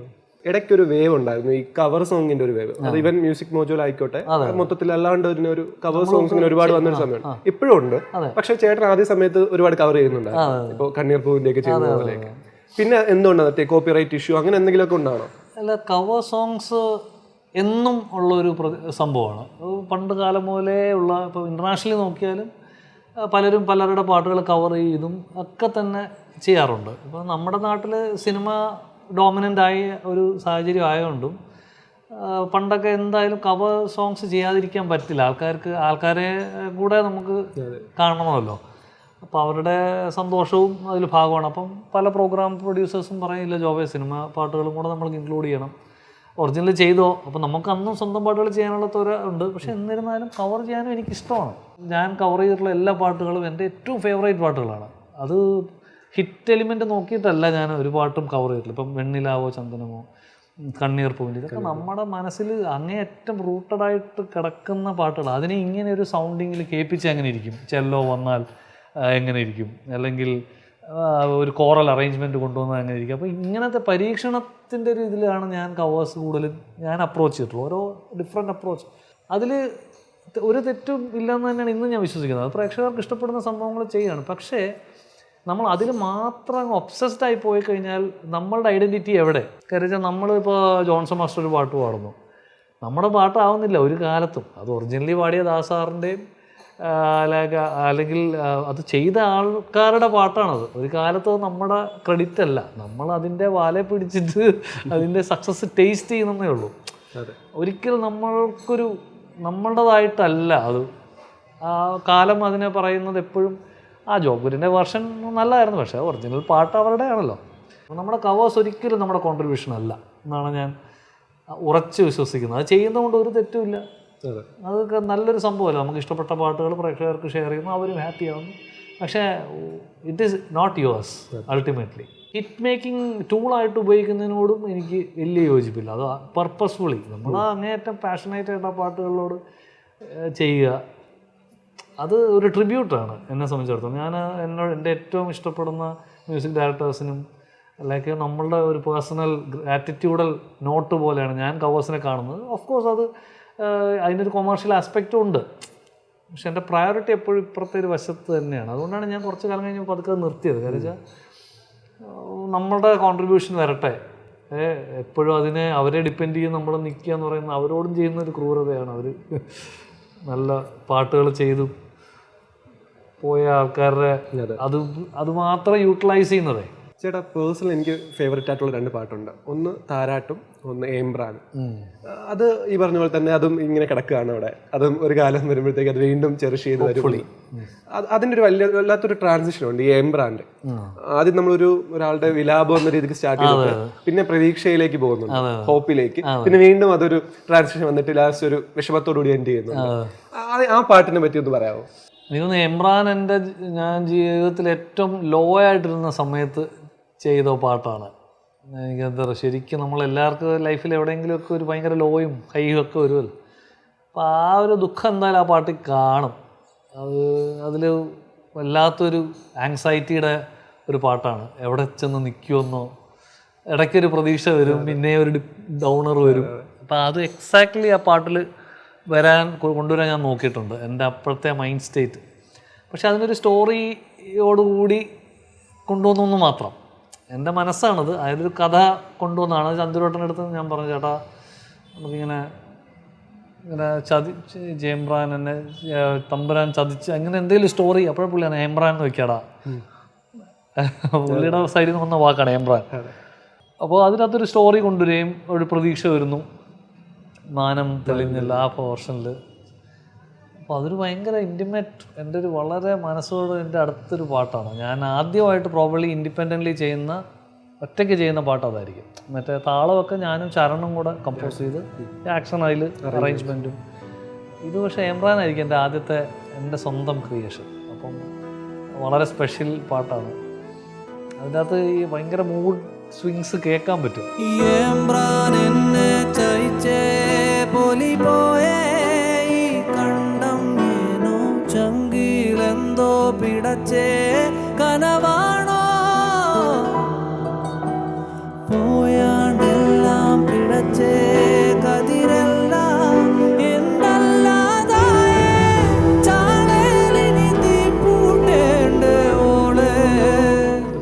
ഇടയ്ക്കൊരു വേവ് ഉണ്ടായിരുന്നു, ഈ കവർ സോങ്ങിന്റെ ഒരു വേവ്. അത് ഇവൻ മ്യൂസിക് മോജോയിലായിക്കോട്ടെ, മൊത്തത്തിൽ അല്ലാണ്ട് ഒരു കവർ സോങ്സ് ഇങ്ങനെ ഒരുപാട് വന്നൊരു സമയമാണ്. ഇപ്പോഴും ഉണ്ട്, പക്ഷെ ചേട്ടൻ ആദ്യ സമയത്ത് ഒരുപാട് കവർ ചെയ്യുന്നുണ്ടായിരുന്നു, ഇപ്പോൾ കണ്ണീർ പൂവിന്റെ ഒക്കെ ചെയ്യുന്ന പോലെയൊക്കെ. പിന്നെ എന്തുകൊണ്ടാണ് കോപ്പിറൈറ്റ് ഇഷ്യൂ അങ്ങനെ എന്തെങ്കിലുമൊക്കെ ഉണ്ടാണോ? അല്ല, കവർ സോങ്സ് എന്നും ഉള്ളൊരു സംഭവമാണ്. പണ്ട് കാലം മുതലേ ഉള്ള, ഇപ്പോൾ ഇൻ്റർനാഷണലി നോക്കിയാലും പലരും പലരുടെ പാട്ടുകൾ കവർ ചെയ്തും ഒക്കെ തന്നെ ചെയ്യാറുണ്ട്. ഇപ്പോൾ നമ്മുടെ നാട്ടിൽ സിനിമ ഡോമിനൻ്റായ ഒരു സാഹചര്യം ആയതുകൊണ്ടും പണ്ടൊക്കെ എന്തായാലും കവർ സോങ്സ് ചെയ്യാതിരിക്കാൻ പറ്റില്ല. ആൾക്കാരെ കൂടെ നമുക്ക് കാണണമല്ലോ. അപ്പോൾ അവരുടെ സന്തോഷവും അതിൽ ഭാഗമാണ്. അപ്പം പല പ്രോഗ്രാം പ്രൊഡ്യൂസേഴ്സും പറയില്ല ജോബേ സിനിമ പാട്ടുകളും കൂടെ നമ്മൾക്ക് ഇൻക്ലൂഡ് ചെയ്യണം, ഒറിജിനൽ ചെയ്തോ. അപ്പോൾ നമുക്ക് അന്നും സ്വന്തം പാട്ടുകൾ ചെയ്യാനുള്ള ഉണ്ട്. പക്ഷേ എന്നിരുന്നാലും കവർ ചെയ്യാനും എനിക്കിഷ്ടമാണ്. ഞാൻ കവർ ചെയ്തിട്ടുള്ള എല്ലാ പാട്ടുകളും എൻ്റെ ഏറ്റവും ഫേവറേറ്റ് പാട്ടുകളാണ്. അത് ഹിറ്റ് എലിമെൻറ്റ് നോക്കിയിട്ടല്ല ഞാൻ ഒരു പാട്ടും കവർ ചെയ്തിട്ടില്ല. ഇപ്പം വെണ്ണിലാവോ ചന്ദനമോ കണ്ണീർ പൂവിൻ്റെ, ഇതൊക്കെ നമ്മുടെ മനസ്സിൽ അങ്ങേയറ്റം റൂട്ടഡായിട്ട് കിടക്കുന്ന പാട്ടുകൾ. അതിനെ ഇങ്ങനെ ഒരു സൗണ്ടിങ്ങിൽ കേൾപ്പിച്ച് എങ്ങനെ ഇരിക്കും, ചെല്ലോ വന്നാൽ എങ്ങനെ ഇരിക്കും, അല്ലെങ്കിൽ ഒരു കോറൽ അറേഞ്ച്മെൻറ്റ് കൊണ്ടുവന്നാൽ എങ്ങനെ ഇരിക്കും. അപ്പോൾ ഇങ്ങനത്തെ പരീക്ഷണത്തിൻ്റെ ഒരു ഇതിലാണ് ഞാൻ കവേഴ്സ് കൂടുതലും ഞാൻ അപ്രോച്ച് ചെയ്തിട്ടുള്ളൂ. ഓരോ ഡിഫറെൻറ്റ് അപ്രോച്ച്. അതിൽ ഒരു തെറ്റും ഇല്ലെന്ന് തന്നെയാണ് ഇന്നും ഞാൻ വിശ്വസിക്കുന്നത്. അത് പ്രേക്ഷകർക്ക് ഇഷ്ടപ്പെടുന്ന സംഭവങ്ങൾ ചെയ്യുകയാണ്. പക്ഷേ നമ്മൾ അതിൽ മാത്രം ഒബ്സസ്ഡ് ആയി പോയി കഴിഞ്ഞാൽ നമ്മളുടെ ഐഡൻറ്റിറ്റി എവിടെ? കാര്യം വെച്ചാൽ നമ്മളിപ്പോൾ ജോൺസൺ മാസ്റ്റർ ഒരു പാട്ട് പാടുന്നു, നമ്മുടെ പാട്ടാവുന്നില്ല ഒരു കാലത്തും. അത് ഒറിജിനലി പാടിയ ദാസാറിൻ്റെയും അല്ലെങ്കിൽ അത് ചെയ്ത ആൾക്കാരുടെ പാട്ടാണത്. ഒരു കാലത്ത് നമ്മുടെ ക്രെഡിറ്റ് അല്ല, നമ്മൾ അതിൻ്റെ വാലെ പിടിച്ചിട്ട് അതിൻ്റെ സക്സസ് ടേസ്റ്റ് ചെയ്യുന്നതേ ഉള്ളൂ. ഒരിക്കലും നമ്മളുടേതായിട്ടല്ല അത്. ആ കാലം അതിനെ പറയുന്നത് എപ്പോഴും ജോബുരിൻ്റെ വെർഷൻ നല്ലതായിരുന്നു, പക്ഷേ ഒറിജിനൽ പാട്ട് അവരുടെ ആണല്ലോ. നമ്മുടെ കവേഴ്സ് ഒരിക്കലും നമ്മുടെ കോൺട്രിബ്യൂഷൻ അല്ല എന്നാണ് ഞാൻ ഉറച്ച് വിശ്വസിക്കുന്നത്. അത് ചെയ്യുന്നതുകൊണ്ട് ഒരു തെറ്റുമില്ല. അതൊക്കെ നല്ലൊരു സംഭവമല്ല. നമുക്ക് ഇഷ്ടപ്പെട്ട പാട്ടുകൾ പ്രേക്ഷകർക്ക് ഷെയർ ചെയ്യുന്നു, അവരും ഹാപ്പി ആവുന്നു. പക്ഷേ it is not yours ultimately. Hit making ടൂളായിട്ട് ഉപയോഗിക്കുന്നതിനോടും എനിക്ക് വലിയ യോജിപ്പില്ല. അത് പർപ്പസ്ഫുള്ളി നമ്മൾ അങ്ങേയറ്റം പാഷനേറ്റ് ആയിട്ട് ആ പാട്ടുകളോട് ചെയ്യുക, അത് ഒരു ട്രിബ്യൂട്ടാണ് എന്നെ സംബന്ധിച്ചിടത്തോളം. ഞാൻ എൻ്റെ ഏറ്റവും ഇഷ്ടപ്പെടുന്ന മ്യൂസിക് ഡയറക്ടേഴ്സിനും അല്ലെങ്കിൽ നമ്മളുടെ ഒരു പേഴ്സണൽ ആറ്റിറ്റ്യൂഡൽ നോട്ട് പോലെയാണ് ഞാൻ കവേഴ്സിനെ കാണുന്നത്. ഓഫ് കോഴ്സ് അത് അതിനൊരു കൊമേഴ്ഷ്യൽ ആസ്പെക്റ്റും ഉണ്ട്, പക്ഷെ എൻ്റെ പ്രയോറിറ്റി എപ്പോഴും ഇപ്പുറത്തെ ഒരു വശത്ത് തന്നെയാണ്. അതുകൊണ്ടാണ് ഞാൻ കുറച്ച് കാലം കഴിഞ്ഞ് പതുക്കെ നിർത്തിയത്. കാരണം വെച്ചാൽ നമ്മളുടെ കോൺട്രിബ്യൂഷൻ വരട്ടെ, എപ്പോഴും അതിനെ അവരെ ഡിപ്പെൻഡ് ചെയ്ത് നമ്മൾ നിൽക്കുക എന്ന് പറയുന്നത് അവരോടും ചെയ്യുന്ന ഒരു ക്രൂരതയാണ്. അവർ നല്ല പാട്ടുകൾ ചെയ്തു പോയ ആൾക്കാരുടെ അത് മാത്രം യൂട്ടിലൈസ് ചെയ്യുന്നതേ. ചേട്ടാ, പേഴ്സണൽ എനിക്ക് ഫേവറേറ്റ് ആയിട്ടുള്ള 2 പാട്ടുണ്ട്. ഒന്ന് താരാട്ടും, ഒന്ന് ഏംബ്രാൻ. അത് ഈ പറഞ്ഞ പോലെ തന്നെ അതും ഇങ്ങനെ കിടക്കുകയാണ് അവിടെ. അതും ഒരു കാലം വരുമ്പോഴത്തേക്ക് അത് വീണ്ടും ചെറിഷ് ചെയ്ത് വരും. അതിൻ്റെ ഒരു വല്ലാത്തൊരു ട്രാൻസിഷൻ ഉണ്ട് ഈ ഏംബ്രാൻ്റെ. ആദ്യം ഒരാളുടെ വിലാപം എന്ന രീതിക്ക് സ്റ്റാർട്ട് ചെയ്തിട്ട് പിന്നെ പ്രതീക്ഷയിലേക്ക് പോകുന്നുണ്ട്, ഹോപ്പിലേക്ക്. പിന്നെ വീണ്ടും അതൊരു ട്രാൻസിഷൻ വന്നിട്ട് ലാസ്റ്റ് ഒരു വിഷമത്തോടുകൂടി എൻഡ് ചെയ്യുന്നുണ്ട്. ആ പാട്ടിനെ പറ്റി ഒന്ന് പറയാമോ? എനിക്കൊന്ന് എംബ്രാൻ ഞാൻ ജീവിതത്തിൽ ഏറ്റവും ലോ ആയിട്ടിരുന്ന സമയത്ത് ചെയ്ത പാട്ടാണ്. എനിക്കെന്താ പറയുക, ശരിക്കും നമ്മളെല്ലാവർക്കും ലൈഫിൽ എവിടെയെങ്കിലുമൊക്കെ ഒരു ഭയങ്കര ലോയും ഹൈയും ഒക്കെ വരുമല്ലോ. അപ്പോൾ ആ ഒരു ദുഃഖം എന്തായാലും ആ പാട്ടിൽ കാണും. അതിൽ വല്ലാത്തൊരു ആങ്സൈറ്റിയുടെ ഒരു പാട്ടാണ്. എവിടെ ചെന്ന് നിൽക്കുമെന്നോ, ഇടയ്ക്കൊരു പ്രതീക്ഷ വരും, പിന്നെ ഒരു ഡൗണർ വരും. അപ്പോൾ അത് എക്സാക്ട്ലി ആ പാട്ടിൽ കൊണ്ടുവരാൻ ഞാൻ നോക്കിയിട്ടുണ്ട്, എൻ്റെ അപ്പോഴത്തെ മൈൻഡ് സ്റ്റേറ്റ്. പക്ഷെ അതിനൊരു സ്റ്റോറിയോടുകൂടി കൊണ്ടുവന്നു മാത്രം. എൻ്റെ മനസ്സാണത്, അതിലൊരു കഥ കൊണ്ടുവന്നതാണ്. ചന്ദ്രവട്ടൻ്റെ അടുത്ത് ഞാൻ പറഞ്ഞു, ചേട്ടാ നമുക്കിങ്ങനെ ജയംബ്രാൻ എന്നെ തമ്പുരാൻ ചതിച്ച് അങ്ങനെ എന്തെങ്കിലും സ്റ്റോറി. അപ്പോഴും പുള്ളിയാണ് ഏംബ്രാൻ എന്ന് വെക്കാടാ, പുള്ളിയുടെ സൈഡിൽ നിന്ന് വന്ന വാക്കാണ് ഏംബ്രാൻ. അപ്പോൾ അതിനകത്തൊരു സ്റ്റോറി കൊണ്ടുവരികയും ഒരു പ്രതീക്ഷ വരുന്നു, മാനം തെളിഞ്ഞില്ല ആ പോർഷനിൽ. അപ്പോൾ അതൊരു ഭയങ്കര ഇൻറ്റിമേറ്റ്, എൻ്റെ ഒരു വളരെ മനസ്സോട് എൻ്റെ അടുത്തൊരു പാട്ടാണ്. ഞാൻ ആദ്യമായിട്ട് പ്രോബബ്ലി ഇൻഡിപെൻഡൻ്റ്ലി ഒറ്റയ്ക്ക് ചെയ്യുന്ന പാട്ട് അതായിരിക്കും. മറ്റേ താളമൊക്കെ ഞാനും ചരണും കൂടെ കമ്പോസ് ചെയ്ത് ആക്ഷൻ അതിൽ അറേഞ്ച്മെൻറ്റും. ഇത് പക്ഷേ ഏംബ്രാനായിരിക്കും എൻ്റെ ആദ്യത്തെ എൻ്റെ സ്വന്തം ക്രിയേഷൻ. അപ്പം വളരെ സ്പെഷ്യൽ പാട്ടാണ്. അതിൻ്റെ അകത്ത് ഈ ഭയങ്കര മൂഡ് സ്വിങ്സ് കേൾക്കാൻ പറ്റും. ചങ്കിലെന്തോ പിടച്ചേ കനവാണോ പോയാണ്ടെല്ലാം പിടച്ചേ കതിരെല്ലാം എന്നല്ലാതായേ ചാണേലിനി തീപ്പൂട്ടേണ്ടേ ഓളെ.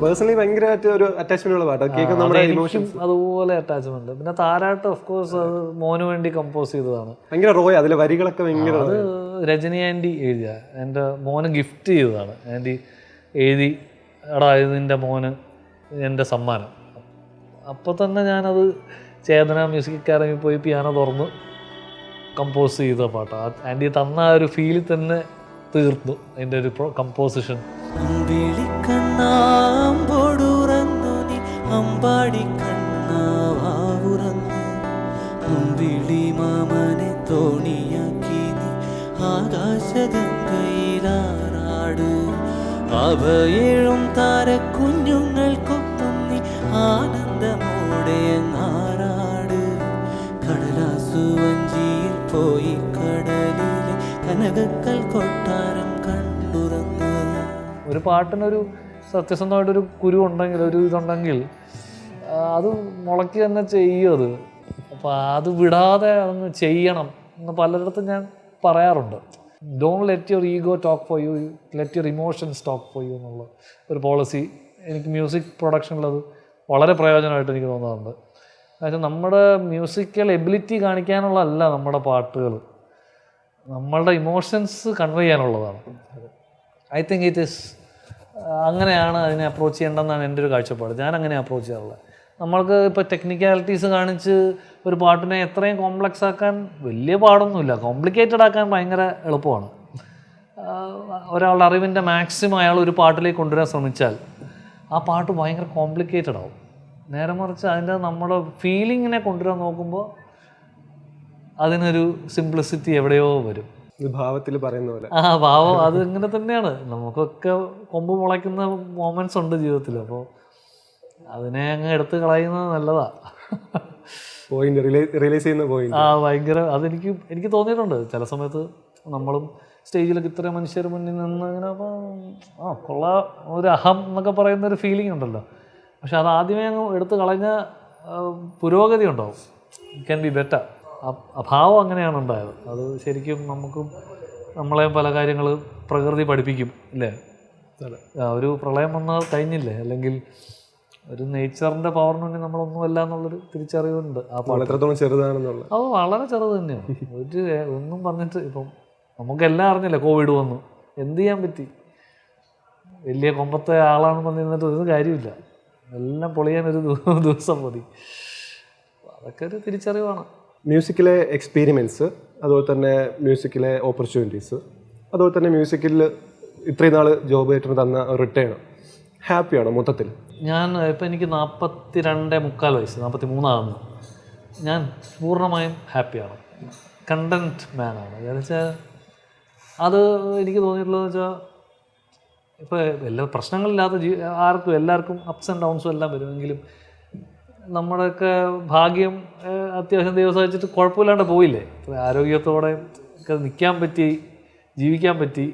പേഴ്സണലി ഭയങ്കരമായിട്ട് ഒരു അറ്റാച്ച്മെന്റ് ഉള്ള പാട്ട് കേൾക്കുന്ന നമ്മുടെ ഇമോഷൻസ് അതുപോലെ അറ്റാച്ച്മെന്റ്. പിന്നെ താരാട്ട് ഓഫ് കോഴ്സ് അത് മോന് വേണ്ടി കമ്പോസ് ചെയ്തതാണ്. ഭയങ്കര റോയ, അതിലെ വരികളൊക്കെ ഭയങ്കര. അത് രജനി ആൻറ്റി എഴുതിയ, എൻ്റെ മോന് ഗിഫ്റ്റ് ചെയ്തതാണ്. ആൻറ്റി എഴുതി, എടാ ഇത് നിൻ്റെ മോന് എൻ്റെ സമ്മാനം. അപ്പോൾ തന്നെ ഞാനത് ചേതന മ്യൂസിക് അക്കാദമി പോയി പിയാനോ തുറന്ന് കമ്പോസ് ചെയ്ത പാട്ടാണ്. ആൻറ്റി തന്ന ആ ഒരു ഫീലിൽ തന്നെ തീർന്നു അതിൻ്റെ ഒരു കമ്പോസിഷൻ. അമ്പിളിക്കണ്ണാമ്പോടുറന്നു നീ അമ്പാടിക്കണ്ണാവുറന്നു അമ്പിളി മാമനെ തോണിയാക്കി നീ ആകാശഗംഗയിലാറാട് അവയേഴും താരക്കുഞ്ഞുങ്ങൾക്കൊപ്പം നീ ആനന്ദമോടെ നാറാട് കടലാസു വഞ്ചിയിൽ പോയി കടലിലെ കനകക്കൽ കൊട്ടാരം കണ്ടുറങ്ങ്. ഒരു പാട്ടിനൊരു സത്യസന്ധമായിട്ടൊരു കുരു ഉണ്ടെങ്കിൽ ഒരു ഇതുണ്ടെങ്കിൽ അത് മുളക്കി തന്നെ ചെയ്യും അത്. അപ്പോൾ അത് വിടാതെ അതൊന്ന് ചെയ്യണം എന്ന് പലയിടത്തും ഞാൻ പറയാറുണ്ട്. Don't let your ego talk for you, let your emotions talk for you എന്നുള്ള ഒരു പോളിസി എനിക്ക് മ്യൂസിക് പ്രൊഡക്ഷനിലത് വളരെ പ്രയോജനമായിട്ട് എനിക്ക് തോന്നാറുണ്ട്. അതായത് നമ്മുടെ മ്യൂസിക്കൽ എബിലിറ്റി കാണിക്കാനുള്ളതല്ല നമ്മുടെ പാട്ടുകൾ, നമ്മളുടെ ഇമോഷൻസ് കൺവേ ചെയ്യാനുള്ളതാണ്. ഐ തിങ്ക് ഇറ്റ് ഈസ് അങ്ങനെയാണ് അതിനെ അപ്രോച്ച് ചെയ്യേണ്ടതെന്നാണ് എൻ്റെ ഒരു കാഴ്ചപ്പാട്. ഞാൻ അങ്ങനെ അപ്രോച്ച് ചെയ്യാറുള്ളത്. നമ്മൾക്ക് ഇപ്പോൾ ടെക്നിക്കാലിറ്റീസ് കാണിച്ച് ഒരു പാട്ടിനെ എത്രയും കോംപ്ലക്സ് ആക്കാൻ വലിയ പാടൊന്നുമില്ല, കോംപ്ലിക്കേറ്റഡ് ആക്കാൻ ഭയങ്കര എളുപ്പമാണ്. ഒരാളുടെ അറിവിൻ്റെ മാക്സിമം അയാൾ ഒരു പാട്ടിലേക്ക് കൊണ്ടുവരാൻ ശ്രമിച്ചാൽ ആ പാട്ട് ഭയങ്കര കോംപ്ലിക്കേറ്റഡ് ആവും. നേരെ മറിച്ച് അതിൻ്റെ നമ്മുടെ ഫീലിങ്ങിനെ കൊണ്ടുവരാൻ നോക്കുമ്പോൾ അതിനൊരു സിംപ്ലിസിറ്റി എവിടെയോ വരും. ഭാവത്തിൽ പറയുന്ന പോലെ ഭാവം അത് ഇങ്ങനെ തന്നെയാണ്. നമുക്കൊക്കെ കൊമ്പ് മുളയ്ക്കുന്ന മൊമെൻറ്റ്സ് ഉണ്ട് ജീവിതത്തിൽ. അപ്പോൾ അതിനെ അങ്ങ് എടുത്ത് കളയുന്നത് നല്ലതാണ്. പോയിന്റ് റിലീസ് ചെയ്യുന്ന പോയിന്റ് ഭയങ്കര എനിക്ക് തോന്നിയിട്ടുണ്ട് ചില സമയത്ത്. നമ്മളും സ്റ്റേജിലൊക്കെ ഇത്രയും മനുഷ്യർ മുന്നിൽ നിന്ന് ഇങ്ങനെ കൊള്ളാം ഒരു അഹം എന്നൊക്കെ പറയുന്ന ഒരു ഫീലിംഗ് ഉണ്ടല്ലോ. പക്ഷെ അത് ആദ്യമേ അങ്ങ് എടുത്ത് കളഞ്ഞ പുരോഗതി ഉണ്ടാവും. It can be better. അഭാവം അങ്ങനെയാണ് ഉണ്ടായത്. അത് ശരിക്കും നമുക്കും നമ്മളെയും പല കാര്യങ്ങൾ പ്രകൃതി പഠിപ്പിക്കും അല്ലേ. ഒരു പ്രളയം വന്നാൽ കഴിഞ്ഞില്ലേ, അല്ലെങ്കിൽ ഒരു നേച്ചറിൻ്റെ പവറിന് വേണ്ടി നമ്മളൊന്നുമല്ല എന്നുള്ളൊരു തിരിച്ചറിവുണ്ട്. ആ പാട്ട് എത്രത്തോളം ചെറുതാണെന്നുള്ള അത് വളരെ ചെറുത് തന്നെയാണ്. ഒന്നും പറഞ്ഞിട്ട് ഇപ്പം നമുക്കെല്ലാം അറിഞ്ഞില്ലേ, കോവിഡ് വന്നു, എന്ത് ചെയ്യാൻ പറ്റി? വലിയ കൊമ്പത്തെ ആളാണെന്ന് പറഞ്ഞിരുന്നിട്ട് ഒരു കാര്യമില്ല. എല്ലാം പൊളിയാനൊരു ദിവസം മതി. അതൊക്കെ ഒരു തിരിച്ചറിവാണ്. മ്യൂസിക്കിലെ എക്സ്പീരിമെൻറ്റ്സ്, അതുപോലെ തന്നെ മ്യൂസിക്കിലെ ഓപ്പർച്യൂണിറ്റീസ്, അതുപോലെ തന്നെ മ്യൂസിക്കിൽ ഇത്രയും നാൾ ജോബ് ആയിട്ട് തന്ന റിട്ടേൺ ഹാപ്പിയാണോ മൊത്തത്തിൽ? ഞാൻ ഇപ്പം എനിക്ക് 42.25 വയസ്സ്, 43 ഞാൻ പൂർണ്ണമായും ഹാപ്പിയാണ്. കണ്ടൻറ്റ് മാനാണ്. എന്ന് വെച്ചാൽ അത് എനിക്ക് തോന്നിയിട്ടുള്ളതെന്ന് വെച്ചാൽ ഇപ്പോൾ എല്ലാ പ്രശ്നങ്ങളില്ലാത്ത എല്ലാവർക്കും അപ്സ് ആൻഡ് ഡൗൺസും എല്ലാം വരുമെങ്കിലും നമ്മുടെയൊക്കെ ഭാഗ്യം അത്യാവശ്യം ദൈവം സഹായിച്ചിട്ട് കുഴപ്പമില്ലാണ്ട് പോയില്ലേ. ആരോഗ്യത്തോടെ ഒക്കെ നിൽക്കാൻ പറ്റി, ജീവിക്കാൻ പറ്റി.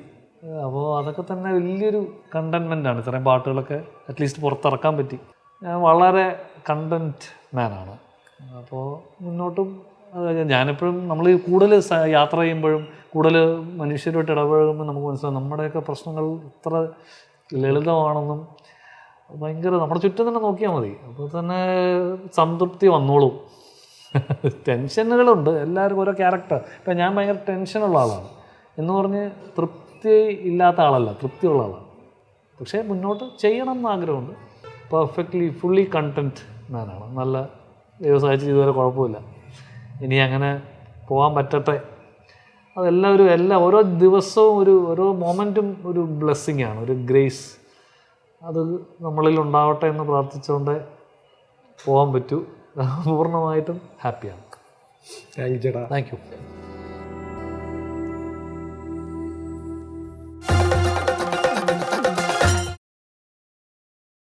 അപ്പോൾ അതൊക്കെ തന്നെ വലിയൊരു കണ്ടൻമെൻ്റാണ്. ഇത്രയും പാട്ടുകളൊക്കെ അറ്റ്ലീസ്റ്റ് പുറത്തിറക്കാൻ പറ്റി. ഞാൻ വളരെ കണ്ടൻറ്റ് മാനാണ്. അപ്പോൾ മുന്നോട്ടും ഞാനെപ്പോഴും നമ്മൾ കൂടുതൽ യാത്ര ചെയ്യുമ്പോഴും കൂടുതൽ മനുഷ്യരുമായിട്ട് ഇടപഴകുമ്പോൾ നമുക്ക് മനസ്സിലാവും നമ്മുടെയൊക്കെ പ്രശ്നങ്ങൾ ഇത്ര ലളിതമാണെന്നും ഭയങ്കര നമ്മുടെ ചുറ്റും തന്നെ നോക്കിയാൽ മതി, അപ്പോൾ തന്നെ സംതൃപ്തി വന്നോളും. ടെൻഷനുകളുണ്ട് എല്ലാവർക്കും ഓരോ ക്യാരക്ടർ. ഇപ്പം ഞാൻ ഭയങ്കര ടെൻഷനുള്ള ആളാണ് എന്ന് പറഞ്ഞ് തൃപ്തി ഇല്ലാത്ത ആളല്ല, തൃപ്തിയുള്ള ആളാണ്. പക്ഷേ മുന്നോട്ട് ചെയ്യണം എന്ന് ആഗ്രഹമുണ്ട്. പെർഫെക്റ്റ്ലി ഫുള്ളി കണ്ടൻറ്റ് മാനാണ്. നല്ല വ്യവസായിച്ച് ഇതുവരെ കുഴപ്പമില്ല. ഇനി അങ്ങനെ പോകാൻ പറ്റട്ടെ. അതെല്ലാവരും ഓരോ ദിവസവും ഓരോ മൊമെൻറ്റും ഒരു ബ്ലെസ്സിങ് ആണ്, ഒരു ഗ്രേസ്. അത് നമ്മളിൽ ഉണ്ടാവട്ടെ എന്ന് പ്രാർത്ഥിച്ചുകൊണ്ട് പോകാൻ പറ്റൂ. പൂർണ്ണമായിട്ടും ഹാപ്പിയാണ്. താങ്ക് യു ചേട്ടാ. Thank you.